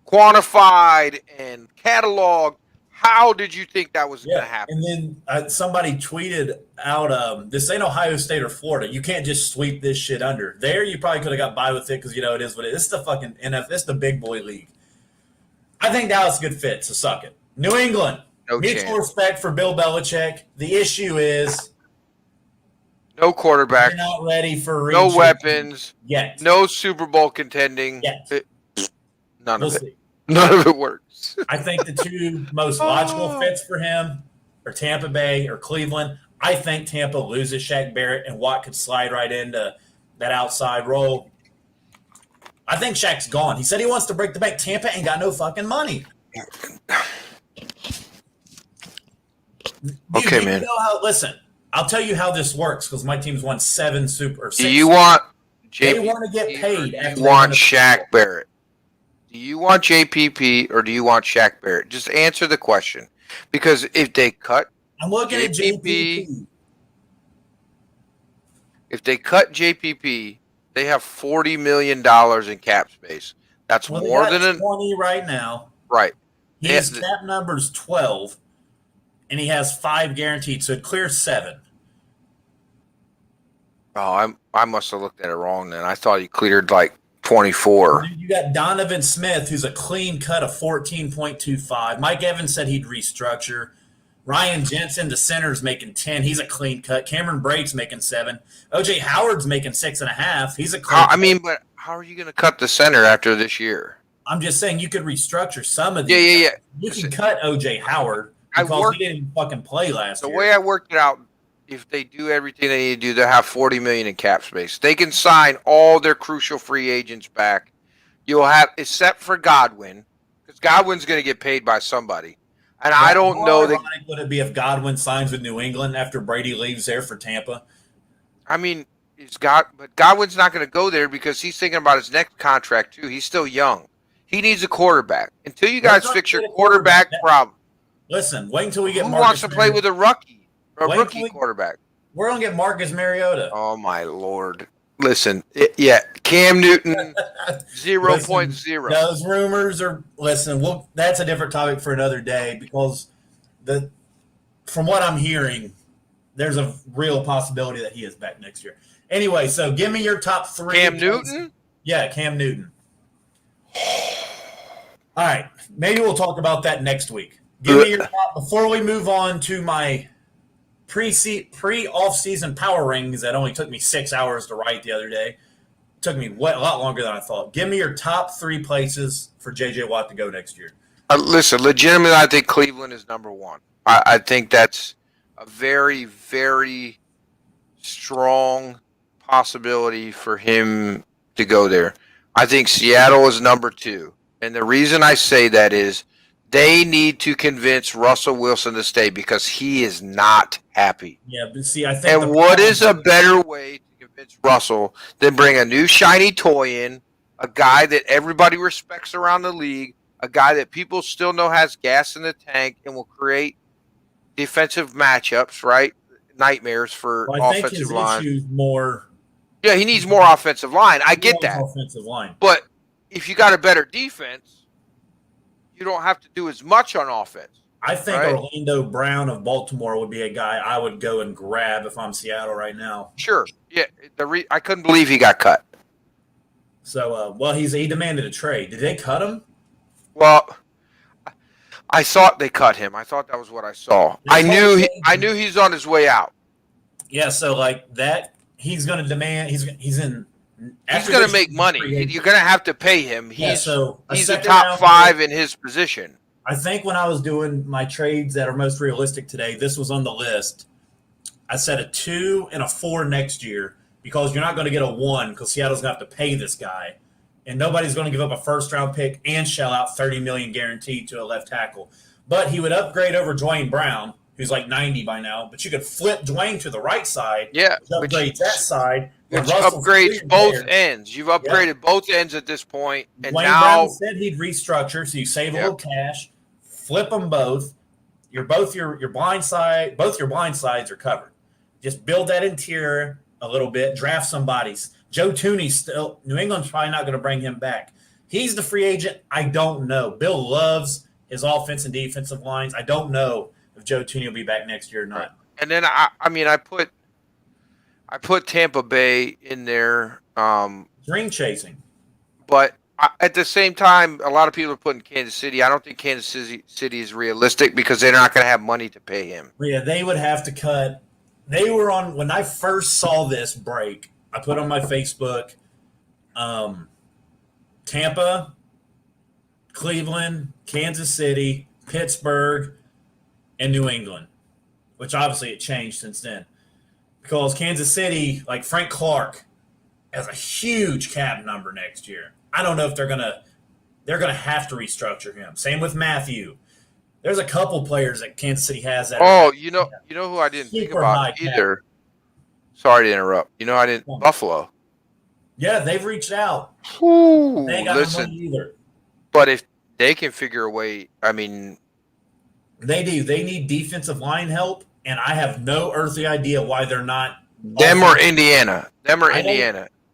quantified and cataloged, how did you think that was going to happen? And then somebody tweeted out, this ain't Ohio State or Florida. You can't just sweep this shit under. There, you probably could have got by with it because, it is what it is. It's the fucking NFL. It's the big boy league. I think Dallas is a good fit, so suck it. New England, mutual respect for Bill Belichick. The issue is no quarterback. They're not ready for no weapons. Yet. No Super Bowl contending. Yet. None of it. None of it works. I think the 2 most logical fits for him are Tampa Bay or Cleveland. I think Tampa loses Shaq Barrett and Watt could slide right into that outside role. I think Shaq's gone. He said he wants to break the bank. Tampa ain't got no fucking money. Okay, Do you man. know how? Listen, I'll tell you how this works because my team's won 7 Super or Do 6. you want They JPP want to get or paid do you after they win want a Super Shaq Bowl. Barrett? Do you want JPP or do you want Shaq Barrett? Just answer the question. Because if they cut I'm looking at JPP, JPP. they have $40 million in cap space. That's Well, they more got than 20 right now. right. His cap number's 12, and he has 5 guaranteed, so it clears 7. I must have looked at it wrong then. I thought he cleared like 24. And then you got Donovan Smith, who's a clean cut of 14.25. Mike Evans said he'd restructure. Ryan Jensen, the center's making 10. He's a clean cut. Cameron Brate's making 7. OJ Howard's making 6.5. He's a clean cut. But how are you going to cut the center after this year? I'm just saying you could restructure some of Yeah, these. yeah. You can cut OJ Howard because he didn't even fucking play last year. The way I worked it out, if they do everything they need to do, they'll have $40 million in cap space. They can sign all their crucial free agents back. You'll have, except for Godwin, because Godwin's going to get paid by somebody. And I don't know that. How ironic would it be if Godwin signs with New England after Brady leaves there for Tampa? I mean, but Godwin's not going to go there because he's thinking about his next contract too. He's still young. He needs a quarterback. Until you guys fix your quarterback problem. Listen, wait until we get. Who Marcus wants to play with a rookie quarterback? We're gonna get Marcus Mariota. Oh my Lord! Listen, Cam Newton 0.0. Those rumors are. Listen, that's a different topic for another day because from what I'm hearing, there's a real possibility that he is back next year. Anyway, so give me your top 3. Cam Newton? Yeah, Cam Newton. All right, maybe we'll talk about that next week. Give me your top before we move on to my pre-off-season power rankings that only took me 6 hours to write the other day. It took me a lot longer than I thought. Give me your top 3 places for J.J. Watt to go next year. Listen, legitimately, I think Cleveland is number 1. I think that's a very, very strong possibility for him to go there. I think Seattle is number 2. And the reason I say that is they need to convince Russell Wilson to stay because he is not happy. Yeah, but see, I think. And what is a better way to convince Russell than bring a new shiny toy in, a guy that everybody respects around the league, a guy that people still know has gas in the tank and will create defensive matchups, right? Nightmares for offensive line. Issues more. Yeah, he needs more offensive line. I get that. Offensive line. But if you got a better defense, you don't have to do as much on offense. I think Orlando Brown of Baltimore would be a guy I would go and grab if I'm Seattle right now. Sure. Yeah. I couldn't believe he got cut. So, he demanded a trade. Did they cut him? Well, I thought they cut him. I thought that was what I saw. I knew he's on his way out. Yeah. So like that, he's going to demand. He's going to make money. You're going to have to pay him. He's a top 5 in his position. I think when I was doing my trades that are most realistic today, this was on the list. I said a 2 and a 4 next year because you're not going to get a 1 because Seattle's going to have to pay this guy. And nobody's going to give up a first-round pick and shell out $30 million guaranteed to a left tackle. But he would upgrade over Dwayne Brown, who's like 90 by now. But you could flip Dwayne to the right side. Yeah. Which upgrades that side. Which upgrades both ends. You've upgraded both ends at this point. And Dwayne Brown said he'd restructure, so you save a little cash, flip them both. Both your blind sides are covered. Just build that interior a little bit, draft some bodies. Joe Tooney New England's probably not going to bring him back. He's the free agent. I don't know. Bill loves his offense and defensive lines. I don't know if Joe Tooney will be back next year or not. And then I put Tampa Bay in there. Dream chasing. But at the same time, a lot of people are putting Kansas City. I don't think Kansas City is realistic because they're not going to have money to pay him. Yeah, they would have to cut. They were on when I first saw this break. I put on my Facebook, Tampa, Cleveland, Kansas City, Pittsburgh, and New England, which obviously it changed since then. Because Kansas City, like Frank Clark, has a huge cap number next year. I don't know if they're they're going to have to restructure him. Same with Matthew. There's a couple players that Kansas City has that Oh, are you know who I didn't think super about high cap. either. Sorry to interrupt. I didn't. Buffalo. Yeah, they've reached out. Ooh, They ain't got listen. no money either. But if they can figure a way, I mean, they do. They need defensive line help, and I have no earthly idea why they're not. them or Indiana.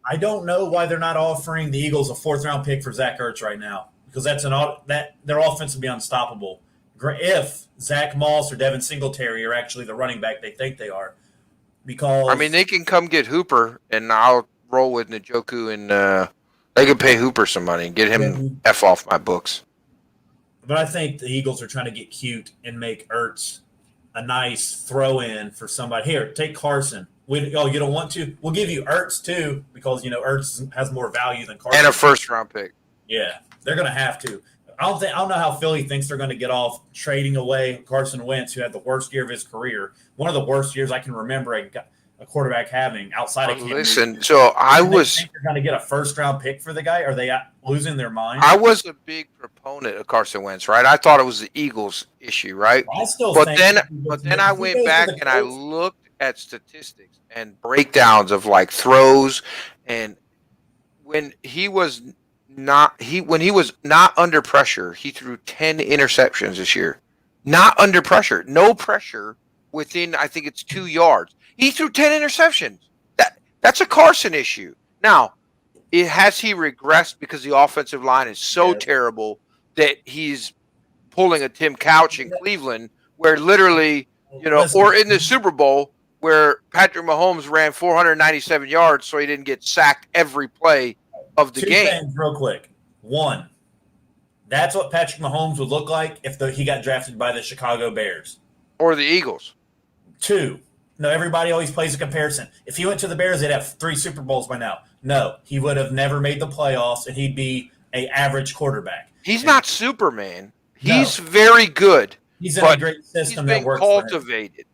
I don't know why they're not offering the Eagles a 4th-round pick for Zach Ertz right now, because their offense would be unstoppable. If Zach Moss or Devin Singletary are actually the running back they think they are, because I mean, they can come get Hooper, and I'll roll with Njoku, and they can pay Hooper some money and get him F off my books. But I think the Eagles are trying to get cute and make Ertz a nice throw-in for somebody. Here, take Carson. You don't want to? We'll give you Ertz too, because Ertz has more value than Carson. And a 1st-round pick. Yeah, they're going to have to. I don't know how Philly thinks they're going to get off trading away Carson Wentz, who had the worst year of his career, one of the worst years I can remember a quarterback having outside of Cam Newton. Listen, so I was. Think they're going to get a 1st-round pick for the guy? Are they losing their mind? I was a big proponent of Carson Wentz, right? I thought it was the Eagles' issue, right? I still but think then I went back and I looked at statistics and breakdowns of like throws, and when he was not under pressure, he threw 10 interceptions this year. Not under pressure, no pressure within, I think it's 2 yards. He threw 10 interceptions. That's a Carson issue. Now, has he regressed because the offensive line is so terrible that he's pulling a Tim Couch in Cleveland, where literally, or in the Super Bowl, where Patrick Mahomes ran 497 yards so he didn't get sacked every play of the game. 2 things real quick. One, that's what Patrick Mahomes would look like if he got drafted by the Chicago Bears. Or the Eagles. 2, no, everybody always plays a comparison. If he went to the Bears, they'd have 3 Super Bowls by now. No, he would have never made the playoffs, and he'd be an average quarterback. He's not Superman. He's very good. He's in a great system that works for him. He's been cultivated.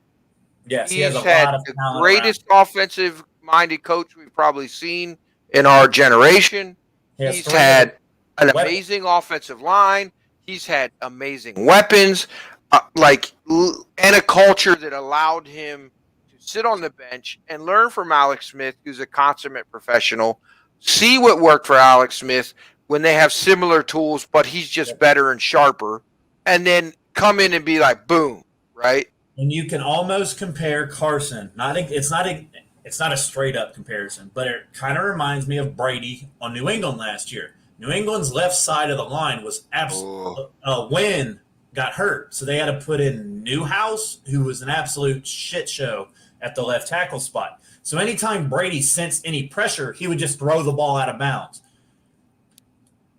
Yes, he's had the greatest offensive-minded coach we've probably seen in our generation. He's had an amazing offensive line. He's had amazing weapons, and a culture that allowed him to sit on the bench and learn from Alex Smith, who's a consummate professional, see what worked for Alex Smith when they have similar tools, but he's just better and sharper, and then come in and be like, boom, right? And you can almost compare Carson. It's not a straight up comparison, but it kind of reminds me of Brady on New England last year. New England's left side of the line was absolute. Wynn got hurt, so they had to put in Newhouse, who was an absolute shit show at the left tackle spot. So anytime Brady sensed any pressure, he would just throw the ball out of bounds.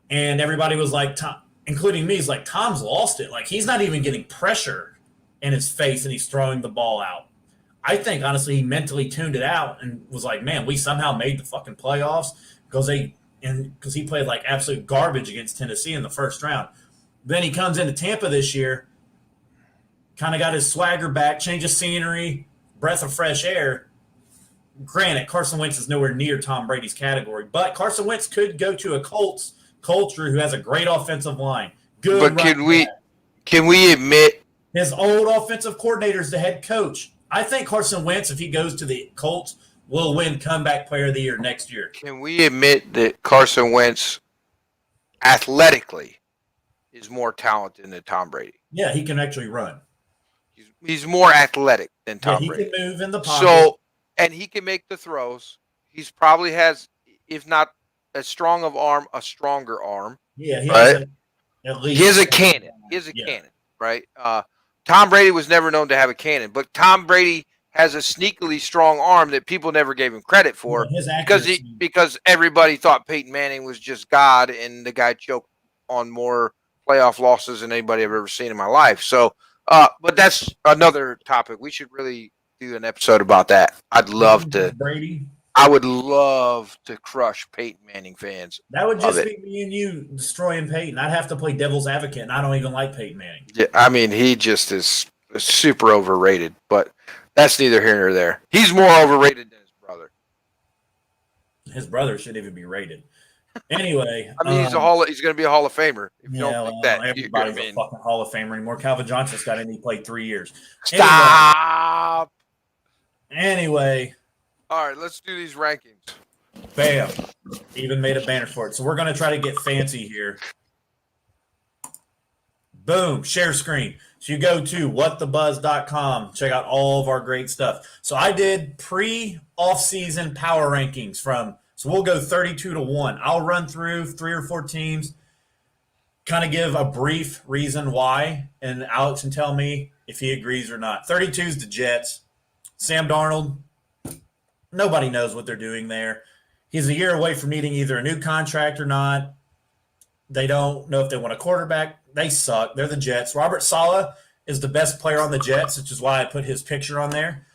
And everybody was like, including me, is like, Tom's lost it. Like, he's not even getting pressure in his face, and he's throwing the ball out. I think, honestly, he mentally tuned it out and was like, man, we somehow made the fucking playoffs because he played like absolute garbage against Tennessee in the 1st round. Then he comes into Tampa this year, kind of got his swagger back, change of scenery, breath of fresh air. Granted, Carson Wentz is nowhere near Tom Brady's category, but Carson Wentz could go to a Colts culture who has a great offensive line. Good. But can we admit his old offensive coordinator is the head coach? I think Carson Wentz, if he goes to the Colts, will win comeback player of the year next year. Can we admit that Carson Wentz athletically is more talented than Tom Brady? Yeah, he can actually run. He's more athletic than Tom Brady. He can move in the pocket. So, and he can make the throws. He's probably has, if not as strong of arm, a stronger arm. Yeah, he has at least. He has a cannon. He has a cannon, right? Tom Brady was never known to have a cannon, but Tom Brady has a sneakily strong arm that people never gave him credit for because everybody thought Peyton Manning was just God, and the guy choked on more playoff losses than anybody I've ever seen in my life. So, but that's another topic. We should really do an episode about that. I'd love to. Brady. I would love to crush Peyton Manning fans. That would just be me and you destroying Peyton. I'd have to play devil's advocate, and I don't even like Peyton Manning. Yeah, I mean, he just is super overrated, but that's neither here nor there. He's more overrated than his brother. His brother shouldn't even be rated. Anyway, I mean, he's going to be a Hall of Famer. If you yeah, don't think well, that, everybody's a fucking Hall of Famer anymore. Calvin Johnson's got in, he played 3 years. Stop. Anyway, All right, let's do these rankings. bam. Even made a banner for it. So we're going to try to get fancy here. Boom, share screen. So you go to whatthebuzz.com, check out all of our great stuff. So I did pre-off-season power rankings so we'll go 32 to 1. I'll run through 3 or 4 teams, kind of give a brief reason why, and Alex can tell me if he agrees or not. 32 is the Jets. Sam Darnold, nobody knows what they're doing there. He's a year away from needing either a new contract or not. They don't know if they want a quarterback. They suck. They're the Jets. Robert Saleh is the best player on the Jets, which is why I put his picture on there.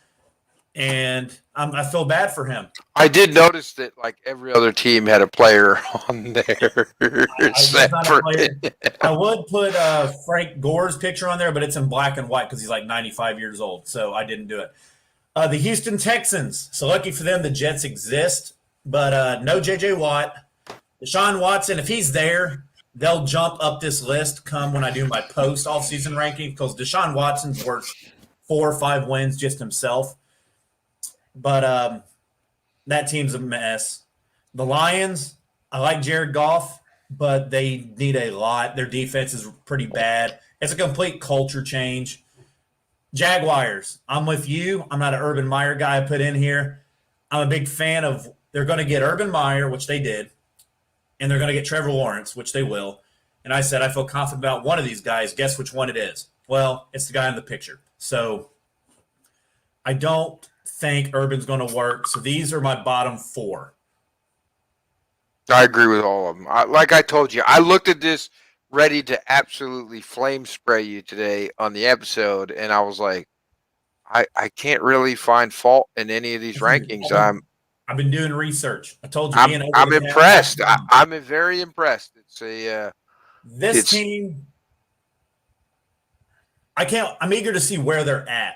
And I feel bad for him. I did notice that like every other team had a player on there. I would put Frank Gore's picture on there, but it's in black and white because he's like 95 years old, so I didn't do it. The Houston Texans. So lucky for them, the Jets exist, but no J.J. Watt. Deshaun Watson, if he's there, they'll jump up this list come when I do my post-off-season ranking because Deshaun Watson's worth 4 or 5 wins just himself. But that team's a mess. The Lions, I like Jared Goff, but they need a lot. Their defense is pretty bad. It's a complete culture change. Jaguars, I'm with you. I'm not an Urban Meyer guy I put in here. I'm a big fan of they're going to get Urban Meyer, which they did, and they're going to get Trevor Lawrence, which they will. And I said I feel confident about one of these guys. Guess which one it is? Well, it's the guy in the picture. So I don't think Urban's going to work. So these are my bottom 4. I agree with all of them. Like I told you, I looked at this ready to absolutely flame spray you today on the episode, and I was like, I can't really find fault in any of these rankings. I've been doing research. I told you. I'm impressed. I'm very impressed. It's this team. I'm eager to see where they're at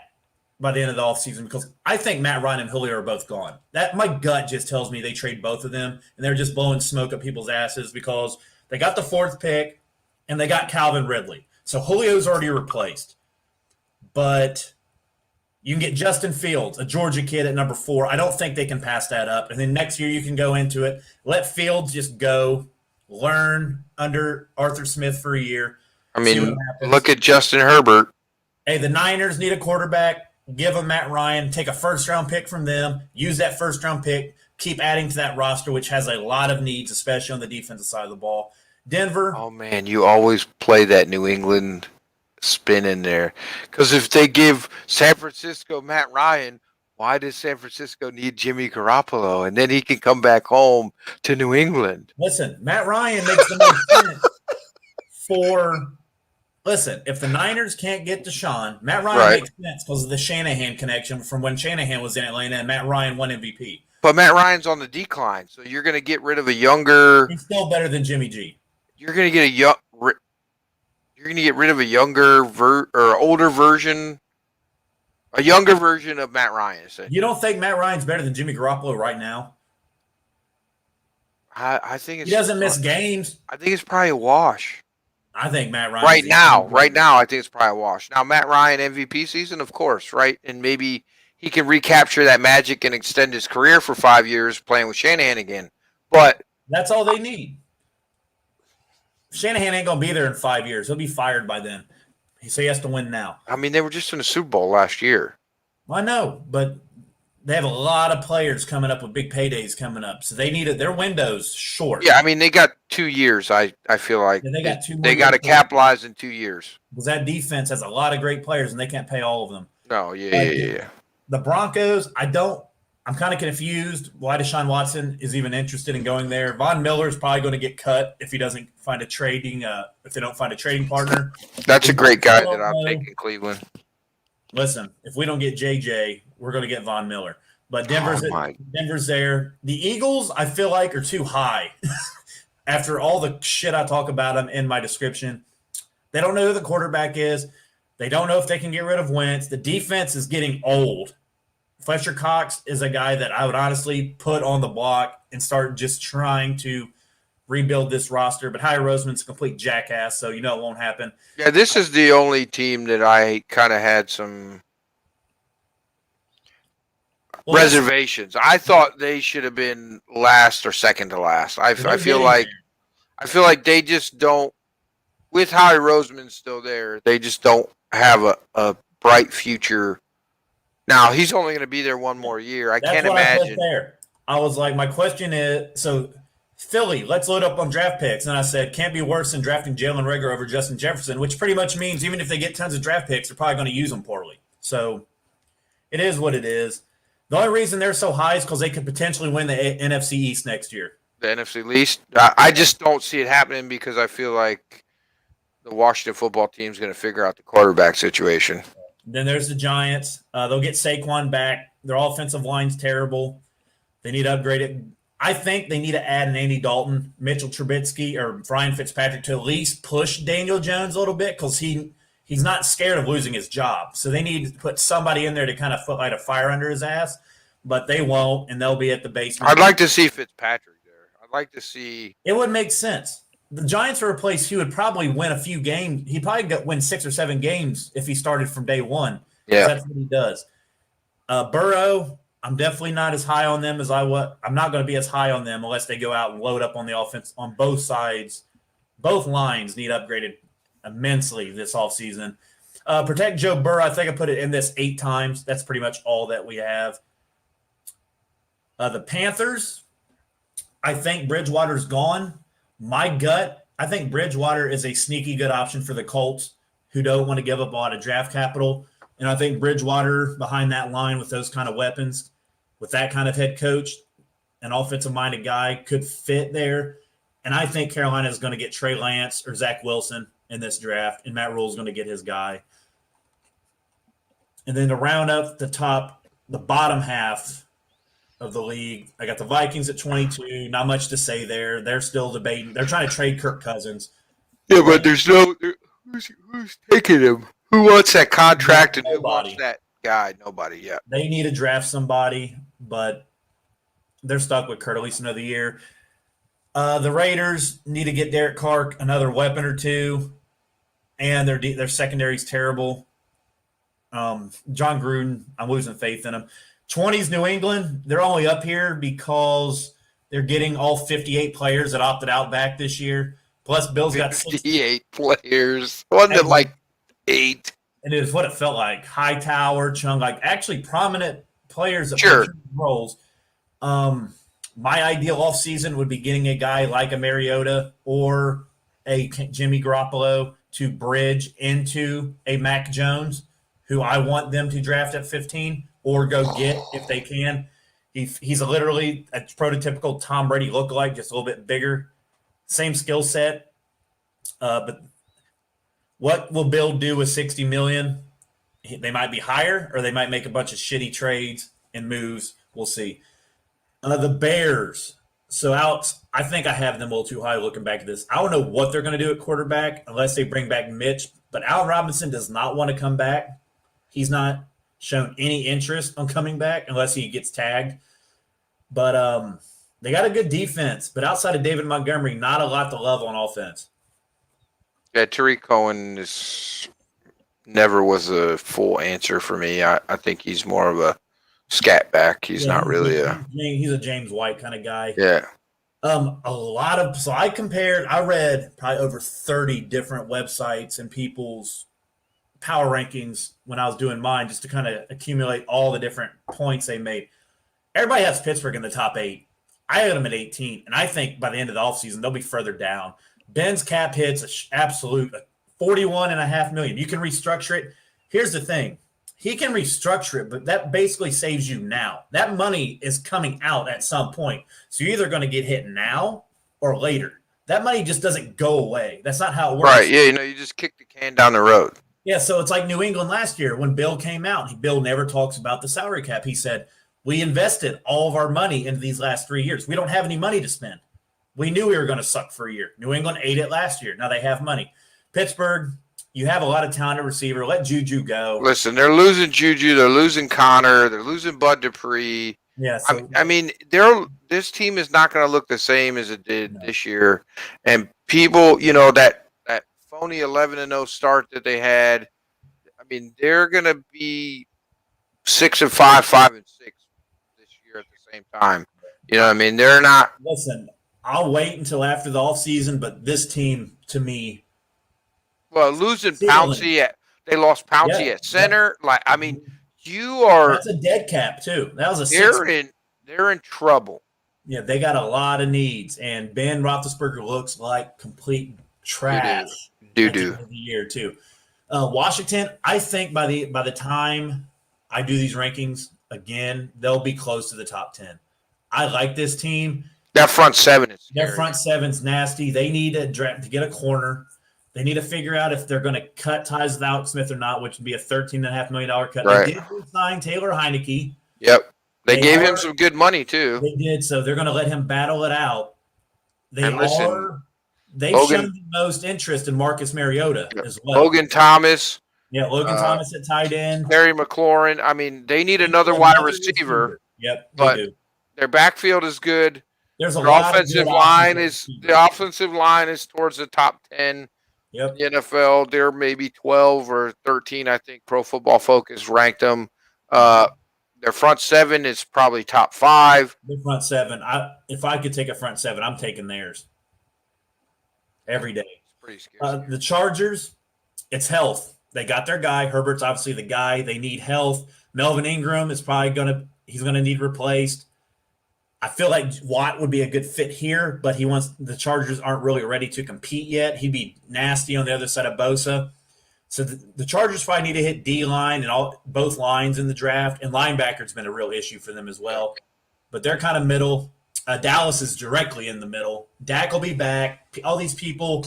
by the end of the offseason because I think Matt Ryan and Julio are both gone. That my gut just tells me they trade both of them, and they're just blowing smoke up people's asses because they got the 4th pick and they got Calvin Ridley. So Julio's already replaced. But you can get Justin Fields, a Georgia kid at number 4. I don't think they can pass that up. And then next year you can go into it. Let Fields just go, learn under Arthur Smith for a year. I mean, look at Justin Herbert. Hey, the Niners need a quarterback. Give them Matt Ryan. Take a first-round pick from them. Use that first-round pick. Keep adding to that roster, which has a lot of needs, especially on the defensive side of the ball. Denver. Oh, man, you always play that New England spin in there. Because if they give San Francisco Matt Ryan, why does San Francisco need Jimmy Garoppolo? And then he can come back home to New England. Listen, Matt Ryan makes the most sense Listen, if the Niners can't get Deshaun, Matt Ryan makes sense because of the Shanahan connection from when Shanahan was in Atlanta and Matt Ryan won MVP. But Matt Ryan's on the decline, so you're going to get rid of a younger. He's still better than Jimmy G. You're going to get You're going to get rid of a younger or older version, a younger version of Matt Ryan. You don't think Matt Ryan's better than Jimmy Garoppolo right now? I think he doesn't miss games. I think it's probably a wash. I think Matt Ryan right now, I think it's probably a wash. Now, Matt Ryan MVP season, of course, right? And maybe he can recapture that magic and extend his career for 5 years playing with Shanahan again. But that's all they need. Shanahan ain't gonna be there in 5 years. He'll be fired by then. So he has to win now. I mean, they were just in the Super Bowl last year. Well, I know, but they have a lot of players coming up with big paydays coming up, so they need it. Their window's short. Yeah, I mean they got 2 years. I feel like they got 2. They got to capitalize in 2 years because that defense has a lot of great players, and they can't pay all of them. No, yeah. The Broncos, I'm kind of confused why Deshaun Watson is even interested in going there. Von Miller is probably going to get cut if he doesn't find if they don't find a trading partner. That's a great guy that I'm taking Cleveland. Listen, if we don't get JJ, we're going to get Von Miller. But Denver's there. The Eagles, I feel like, are too high. After all the shit I talk about them in my description, they don't know who the quarterback is. They don't know if they can get rid of Wentz. The defense is getting old. Fletcher Cox is a guy that I would honestly put on the block and start just trying to rebuild this roster. But Howie Roseman's a complete jackass, so it won't happen. Yeah, this is the only team that I kind of had some reservations. I thought they should have been last or second to last. I feel like they just don't. With Howie Roseman still there, they just don't have a bright future. Now he's only going to be there one more year. I can't imagine. I was like, my question is, so Philly, let's load up on draft picks, and I said can't be worse than drafting Jalen Reagor over Justin Jefferson, which pretty much means even if they get tons of draft picks, they're probably going to use them poorly. So it is what it is. The only reason they're so high is because they could potentially win the NFC East next year. The NFC East, I just don't see it happening because I feel like the Washington football team is going to figure out the quarterback situation. Then there's the Giants. They'll get Saquon back. Their offensive line's terrible. They need to upgrade it. I think they need to add an Andy Dalton, Mitchell Trubisky, or Ryan Fitzpatrick to at least push Daniel Jones a little bit because he's not scared of losing his job. So they need to put somebody in there to kind of light a fire under his ass, but they won't, and they'll be at the basement. I'd like to see Fitzpatrick there. I'd like to see. It would make sense. The Giants are a place he would probably win a few games. He'd probably win 6 or 7 games if he started from day one. Yeah. That's what he does. Burrow, I'm definitely not as high on them as I was. I'm not going to be as high on them unless they go out and load up on the offense on both sides. Both lines need upgraded immensely this offseason. Protect Joe Burrow. I think I put it in this 8 times. That's pretty much all that we have. The Panthers, I think Bridgewater's gone. My gut, I think Bridgewater is a sneaky good option for the Colts who don't want to give up a lot of draft capital. And I think Bridgewater behind that line with those kind of weapons, with that kind of head coach, an offensive-minded guy could fit there. And I think Carolina is going to get Trey Lance or Zach Wilson in this draft, and Matt Rule is going to get his guy. And then to round up the bottom half of the league, I got the Vikings at 22. Not much to say there. They're still debating. They're trying to trade Kirk Cousins. Yeah, but there's no who's taking him. Who wants that contract and who wants that guy? Nobody yet. They need to draft somebody, but they're stuck with Kurt at least another year. The Raiders need to get Derek Carr another weapon or two, and their secondary's terrible. John Gruden, I'm losing faith in him. 20s New England, they're only up here because they're getting all 58 players that opted out back this year. Plus, Bill's got 58 players. Wasn't it like 8? It is what it felt like. Hightower, Chung, like actually prominent players that play roles. My ideal offseason would be getting a guy like a Mariota or a Jimmy Garoppolo to bridge into a Mac Jones, who I want them to draft at 15 or go get if they can. He's literally a prototypical Tom Brady lookalike, just a little bit bigger. Same skill set. But what will Bill do with $60 million? They might be higher, or they might make a bunch of shitty trades and moves. We'll see. The Bears. So, Alex, I think I have them a little too high looking back at this. I don't know what they're going to do at quarterback unless they bring back Mitch. But Al Robinson does not want to come back. He's not shown any interest on coming back unless he gets tagged. But they got a good defense. But outside of David Montgomery, not a lot to love on offense. Yeah, Tariq Cohen never was a full answer for me. I think he's more of a scat back. He's not really he's a James White kind of guy. Yeah. I read probably over 30 different websites and people's power rankings when I was doing mine just to kind of accumulate all the different points they made. Everybody has Pittsburgh in the top 8. I had them at 18, and I think by the end of the offseason, they'll be further down. Ben's cap hits an absolute $41.5 million. You can restructure it. Here's the thing. He can restructure it, but that basically saves you now. That money is coming out at some point. So you're either going to get hit now or later. That money just doesn't go away. That's not how it works. Right, yeah, you just kick the can down the road. Yeah, so it's like New England last year when Bill came out. Bill never talks about the salary cap. He said, we invested all of our money into these last 3 years. We don't have any money to spend. We knew we were going to suck for a year. New England ate it last year. Now they have money. Pittsburgh, you have a lot of talented receiver. Let Juju go. Listen, they're losing Juju. They're losing Connor. They're losing Bud Dupree. Yeah. So I mean, this team is not going to look the same as it did no. this year, and people, that phony 11-0 start that they had. I mean, they're going to be 6-5, 5-6 this year at the same time. You know what I mean? They're not. Listen, I'll wait until after the offseason, but this team, to me, Well, losing ceiling. Pouncey they lost Pouncey Yeah. at Yep. center. Like, I mean, you are That's a dead cap too. That was a six. they're in trouble. Yeah, they got a lot of needs, and Ben Roethlisberger looks like complete trash Doo at the doo. end of the year too. Washington, I think by the time I do these rankings again, they'll be close to the top 10. I like this team. That front seven is Their scary. front seven's nasty. They need to draft to get a corner. They need to figure out if they're going to cut ties with Alex Smith or not, which would be a $13.5 million cut. Right. They did sign Taylor Heineke. Yep. They gave him some good money too. They did, so they're going to let him battle it out. They've shown the most interest in Marcus Mariota as well. Logan Thomas. Yeah, Logan Thomas at tight end. Terry McLaurin. I mean, they need another wide receiver. Yep, but do. Their backfield is good. There's a Their lot offensive of line is the offensive line is towards the top 10 Yep. in the NFL. They're maybe 12 or 13, I think Pro Football Focus ranked them. Their front seven is probably top 5. The front seven. If I could take a front seven, I'm taking theirs every day. It's pretty scary. The Chargers, it's health. They got their guy. Herbert's obviously the guy. They need health. Melvin Ingram is probably he's gonna need replaced. I feel like Watt would be a good fit here, but the Chargers aren't really ready to compete yet. He'd be nasty on the other side of Bosa. So the Chargers probably need to hit D-line and both lines in the draft, and linebacker's been a real issue for them as well. But they're kind of middle. Dallas is directly in the middle. Dak will be back. All these people,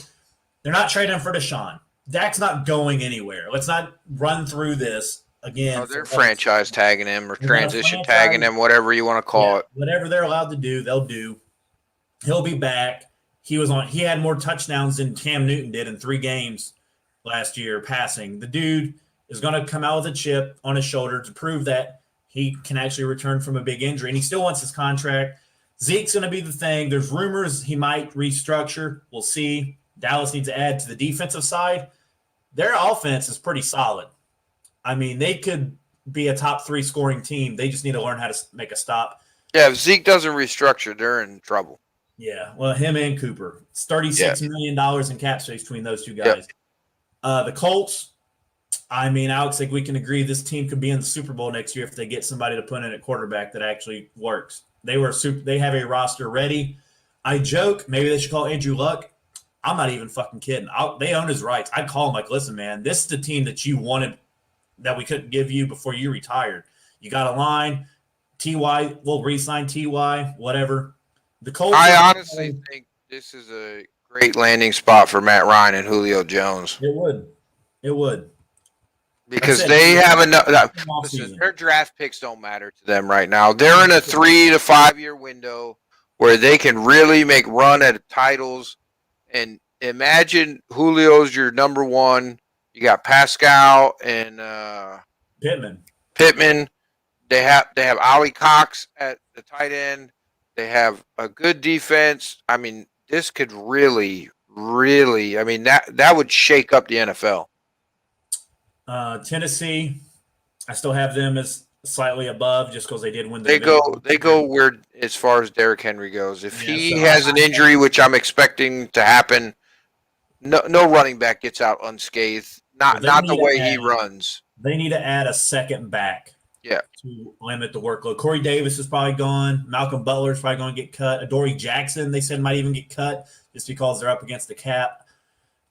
they're not trading for Deshaun. Dak's not going anywhere. Let's not run through this again. They're franchise tagging him or transition tagging him, whatever you want to call it. Whatever they're allowed to do, they'll do. He'll be back. He had more touchdowns than Cam Newton did in 3 games last year passing. The dude is going to come out with a chip on his shoulder to prove that he can actually return from a big injury, and he still wants his contract. Zeke's going to be the thing. There's rumors he might restructure. We'll see. Dallas needs to add to the defensive side. Their offense is pretty solid. I mean, they could be a top 3 scoring team. They just need to learn how to make a stop. Yeah, if Zeke doesn't restructure, they're in trouble. Yeah, well, him and Cooper. It's $36 million in cap space between those two guys. The Colts, I mean, Alex, we can agree this team could be in the Super Bowl next year if they get somebody to put in at quarterback that actually works. They have a roster ready. I joke, maybe they should call Andrew Luck. I'm not even fucking kidding. They own his rights. I'd call him like, listen, man, this is the team that you wanted that we couldn't give you before you retired. You got a line. T.Y. We'll re-sign T.Y., whatever. The Colts. I honestly think this is a great landing spot for Matt Ryan and Julio Jones. It would. Because they have enough. Listen, their draft picks don't matter to them right now. They're in a 3 to 5 year window where they can really make run at titles. And imagine Julio's your number 1. You got Pascal and Pittman. They have Ollie Cox at the tight end. They have a good defense. I mean, this could really, really. I mean, that would shake up the NFL. Tennessee, I still have them as slightly above just because they did win. They go weird as far as Derrick Henry goes. If he has an injury, which I'm expecting to happen, no running back gets out unscathed. Not the way he runs. They need to add a second back. Yeah. To limit the workload. Corey Davis is probably gone. Malcolm Butler is probably going to get cut. Adoree Jackson, they said, might even get cut just because they're up against the cap.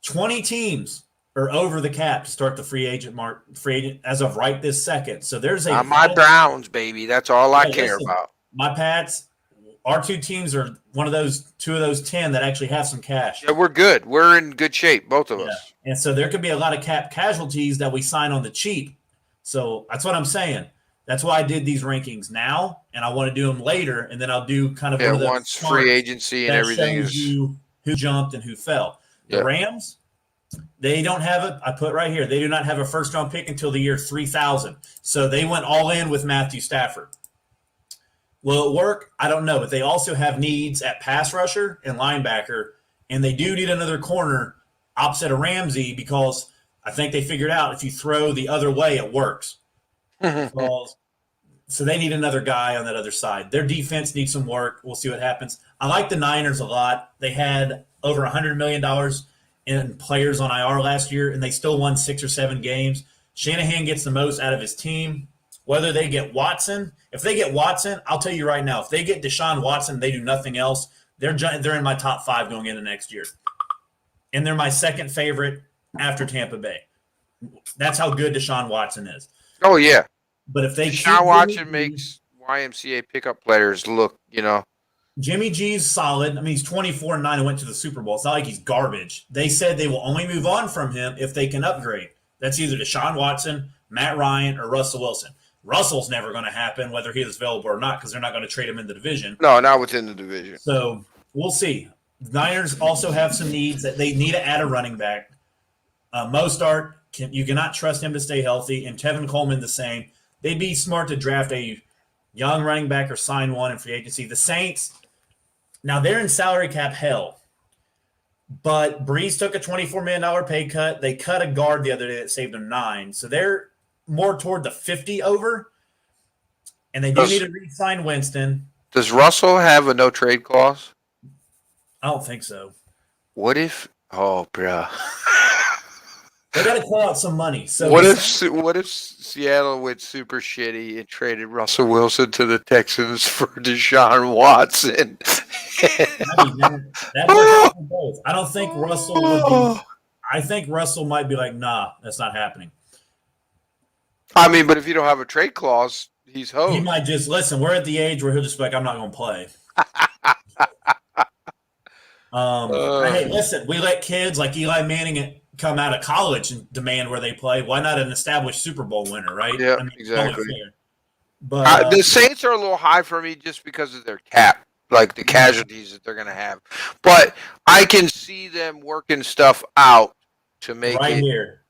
20 teams are over the cap to start the free agent as of right this second. So there's my Browns, baby. That's all I care about. My Pats, our 2 teams are two of those 10 that actually have some cash. Yeah, we're good. We're in good shape, both of us. And so there could be a lot of cap casualties that we sign on the cheap. So that's what I'm saying. That's why I did these rankings now, and I want to do them later, and then I'll do kind of one of those once free agency and everything is who jumped and who fell. The Rams, they don't have I put right here, they do not have a first-round pick until the year 3000. So they went all in with Matthew Stafford. Will it work? I don't know, but they also have needs at pass rusher and linebacker, and they do need another corner opposite of Ramsey because I think they figured out if you throw the other way, it works. Because so they need another guy on that other side. Their defense needs some work. We'll see what happens. I like the Niners a lot. They had over $100 million in players on IR last year, and they still won 6 or 7 games. Shanahan gets the most out of his team. Whether they get Watson, if they get Watson, I'll tell you right now, if they get Deshaun Watson, they do nothing else. They're in my top 5 going into next year, and they're my second favorite after Tampa Bay. That's how good Deshaun Watson is. Oh yeah, but if they Deshaun Watson makes YMCA pickup players look, Jimmy G's solid. I mean, he's 24-9 and went to the Super Bowl. It's not like he's garbage. They said they will only move on from him if they can upgrade. That's either Deshaun Watson, Matt Ryan, or Russell Wilson. Russell's never going to happen, whether he is available or not, because they're not going to trade him in the division. No, not within the division. So we'll see. The Niners also have some needs that they need to add a running back. Mostart, you cannot trust him to stay healthy, and Tevin Coleman the same. They'd be smart to draft a young running back or sign one in free agency. The Saints, now they're in salary cap hell, but Breeze took a $24 million pay cut. They cut a guard the other day that saved them $9 million. So they're more toward the 50 over, and they do need to re-sign Winston. Does Russell have a no-trade clause? I don't think so. What if – oh, bro. They got to call out some money. So what if Seattle went super shitty and traded Russell Wilson to the Texans for Deshaun Watson? That works out for both. I don't think Russell would be – I think Russell might be like, nah, that's not happening. I mean, but if you don't have a trade clause, he's hosed. He might just listen. We're at the age where he'll just be like, I'm not going to play. Hey, listen, we let kids like Eli Manning come out of college and demand where they play. Why not an established Super Bowl winner, right? Yeah, I mean, exactly. But the Saints are a little high for me just because of their cap, like the casualties that they're going to have. But I can see them working stuff out to make right it here.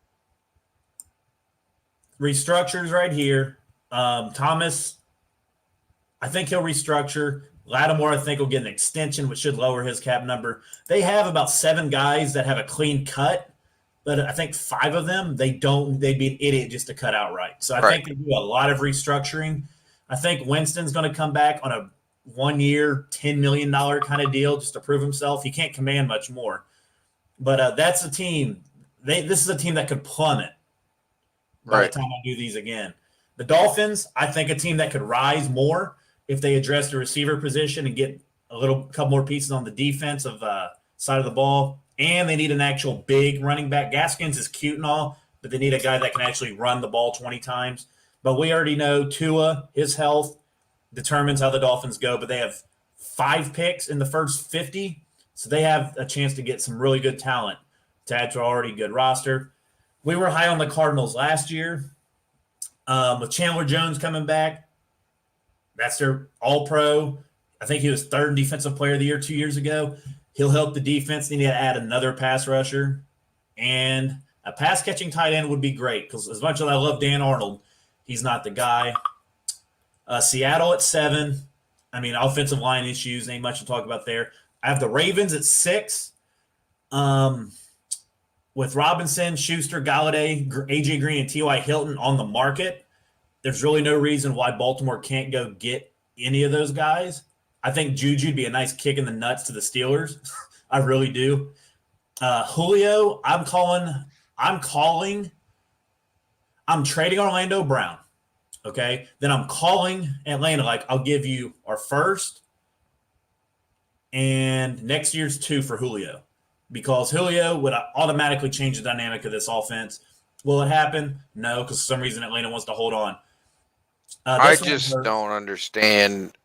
Restructures right here. Thomas, I think he'll restructure. Lattimore, I think, will get an extension, which should lower his cap number. They have about 7 guys that have a clean cut, but I think 5 of them, they'd be an idiot just to cut outright. So I think they do a lot of restructuring. I think Winston's going to come back on a 1-year, $10 million kind of deal just to prove himself. He can't command much more. But that's a team. This is a team that could plummet by the time I do these again. The Dolphins, I think a team that could rise more if they address the receiver position and get couple more pieces on the defensive side of the ball. And they need an actual big running back. Gaskins is cute and all, but they need a guy that can actually run the ball 20 times. But we already know Tua, his health determines how the Dolphins go. But they have 5 picks in the first 50, so they have a chance to get some really good talent to add to an already good roster. We were high on the Cardinals last year with Chandler Jones coming back. That's their all-pro. I think he was 3rd Defensive Player of the Year 2 years ago. He'll help the defense. They need to add another pass rusher. And a pass-catching tight end would be great because as much as I love Dan Arnold, he's not the guy. Seattle at 7. I mean, offensive line issues, ain't much to talk about there. I have the Ravens at 6. With Robinson, Schuster, Galladay, A.J. Green, and T.Y. Hilton on the market, there's really no reason why Baltimore can't go get any of those guys. I think Juju would be a nice kick in the nuts to the Steelers. I really do. Julio, I'm trading Orlando Brown. Okay? Then I'm calling Atlanta like, I'll give you our first and next year's 2 for Julio. Because Julio would automatically change the dynamic of this offense. Will it happen? No, because for some reason Atlanta wants to hold on. I just don't understand.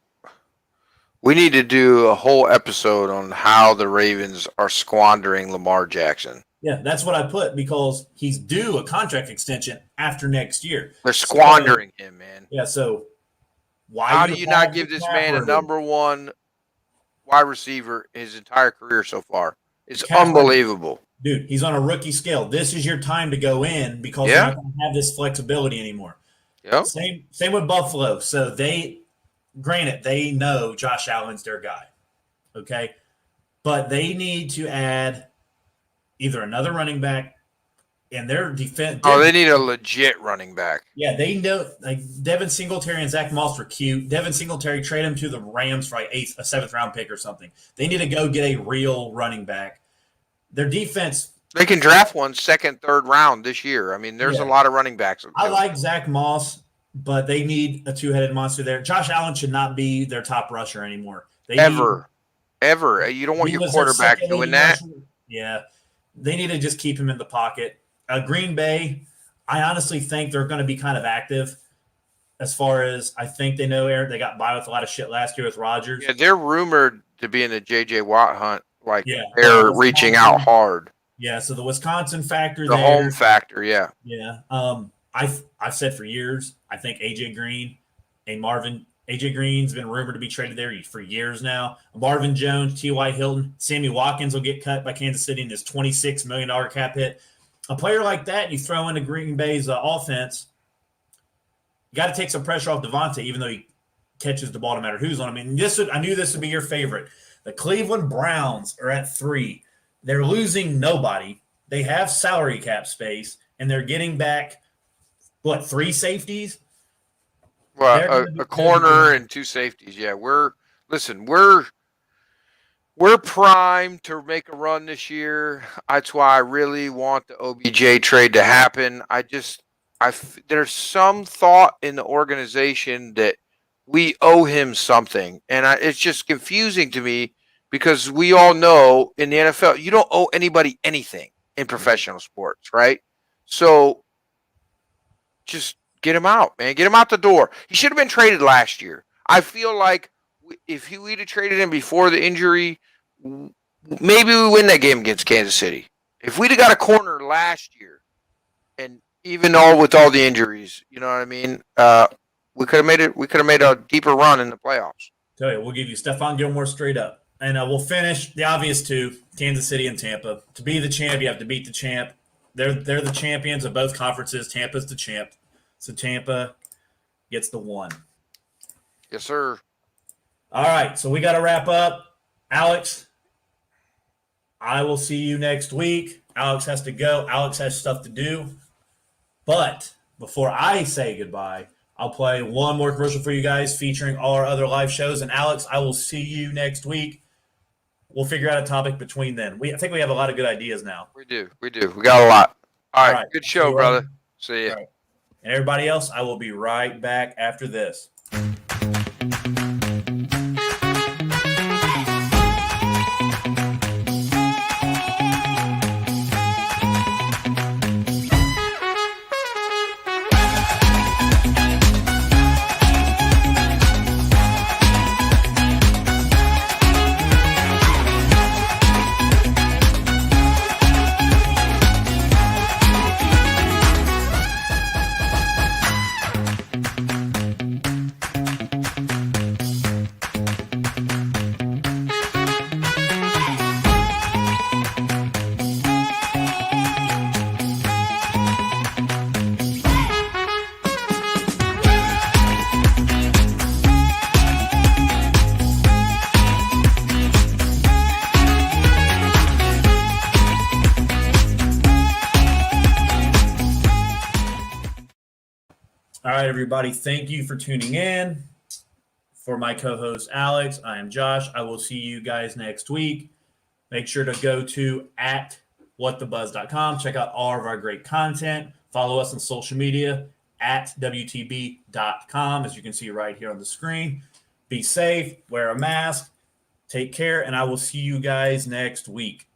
We need to do a whole episode on how the Ravens are squandering Lamar Jackson. Yeah, that's what I put because he's due a contract extension after next year. They're squandering him, man. Yeah, so why? How do you not give this man a number 1 wide receiver his entire career so far? It's unbelievable. Dude, he's on a rookie scale. This is your time to go in because you're not going to have this flexibility anymore. Yep. Same with Buffalo. So they granted, they know Josh Allen's their guy. Okay. But they need to add either another running back and their defense. Oh, they need a legit running back. Yeah, they know like Devin Singletary and Zach Moss were cute. Devin Singletary trade him to the Rams for like a seventh round pick or something. They need to go get a real running back. Their defense. They can draft one second, third round this year. I mean, there's a lot of running backs. I like Zach Moss, but they need a two-headed monster there. Josh Allen should not be their top rusher anymore. Ever. You don't want your quarterback doing that. Rusher. Yeah. They need to just keep him in the pocket. Green Bay, I honestly think they're going to be kind of active as far as I think they know Aaron. They got by with a lot of shit last year with Rodgers. Yeah, they're rumored to be in the J.J. Watt hunt. Like, they're reaching out hard. Yeah, so the Wisconsin factor the home factor, yeah. Yeah. I've said for years, I think A.J. Green's been rumored to be traded there for years now. Marvin Jones, T.Y. Hilton, Sammy Watkins will get cut by Kansas City in this $26 million cap hit. A player like that, you throw into Green Bay's offense, you got to take some pressure off Devontae, even though he catches the ball no matter who's on him. And I knew this would be your favorite. The Cleveland Browns are at 3. They're losing nobody. They have salary cap space, and they're getting back, 3 safeties? Well, a corner and 2 safeties. Yeah, we're primed to make a run this year. That's why I really want the OBJ trade to happen. There's some thought in the organization that we owe him something, and it's just confusing to me because we all know in the NFL you don't owe anybody anything in professional sports, right? So just get him out, man. Get him out the door. He should have been traded last year. I feel like if we'd have traded him before the injury, maybe we win that game against Kansas City. If we'd have got a corner last year, and even with all the injuries, you know what I mean? We could have made it. We could have made a deeper run in the playoffs. Tell you, we'll give you Stephon Gilmore straight up, and we'll finish the obvious 2: Kansas City and Tampa. To be the champ, you have to beat the champ. They're the champions of both conferences. Tampa's the champ, so Tampa gets the 1. Yes, sir. All right, so we got to wrap up. Alex, I will see you next week. Alex has to go. Alex has stuff to do. But before I say goodbye, I'll play one more commercial for you guys featuring all our other live shows. And Alex, I will see you next week. We'll figure out a topic between then. I think we have a lot of good ideas now. We do. We got a lot. All right. Good show, brother. See you. Right. And everybody else, I will be right back after this. All right, everybody. Thank you for tuning in. For my co-host, Alex, I am Josh. I will see you guys next week. Make sure to go to @whatthebuzz.com. Check out all of our great content. Follow us on social media @WTB.com, as you can see right here on the screen. Be safe, wear a mask, take care, and I will see you guys next week.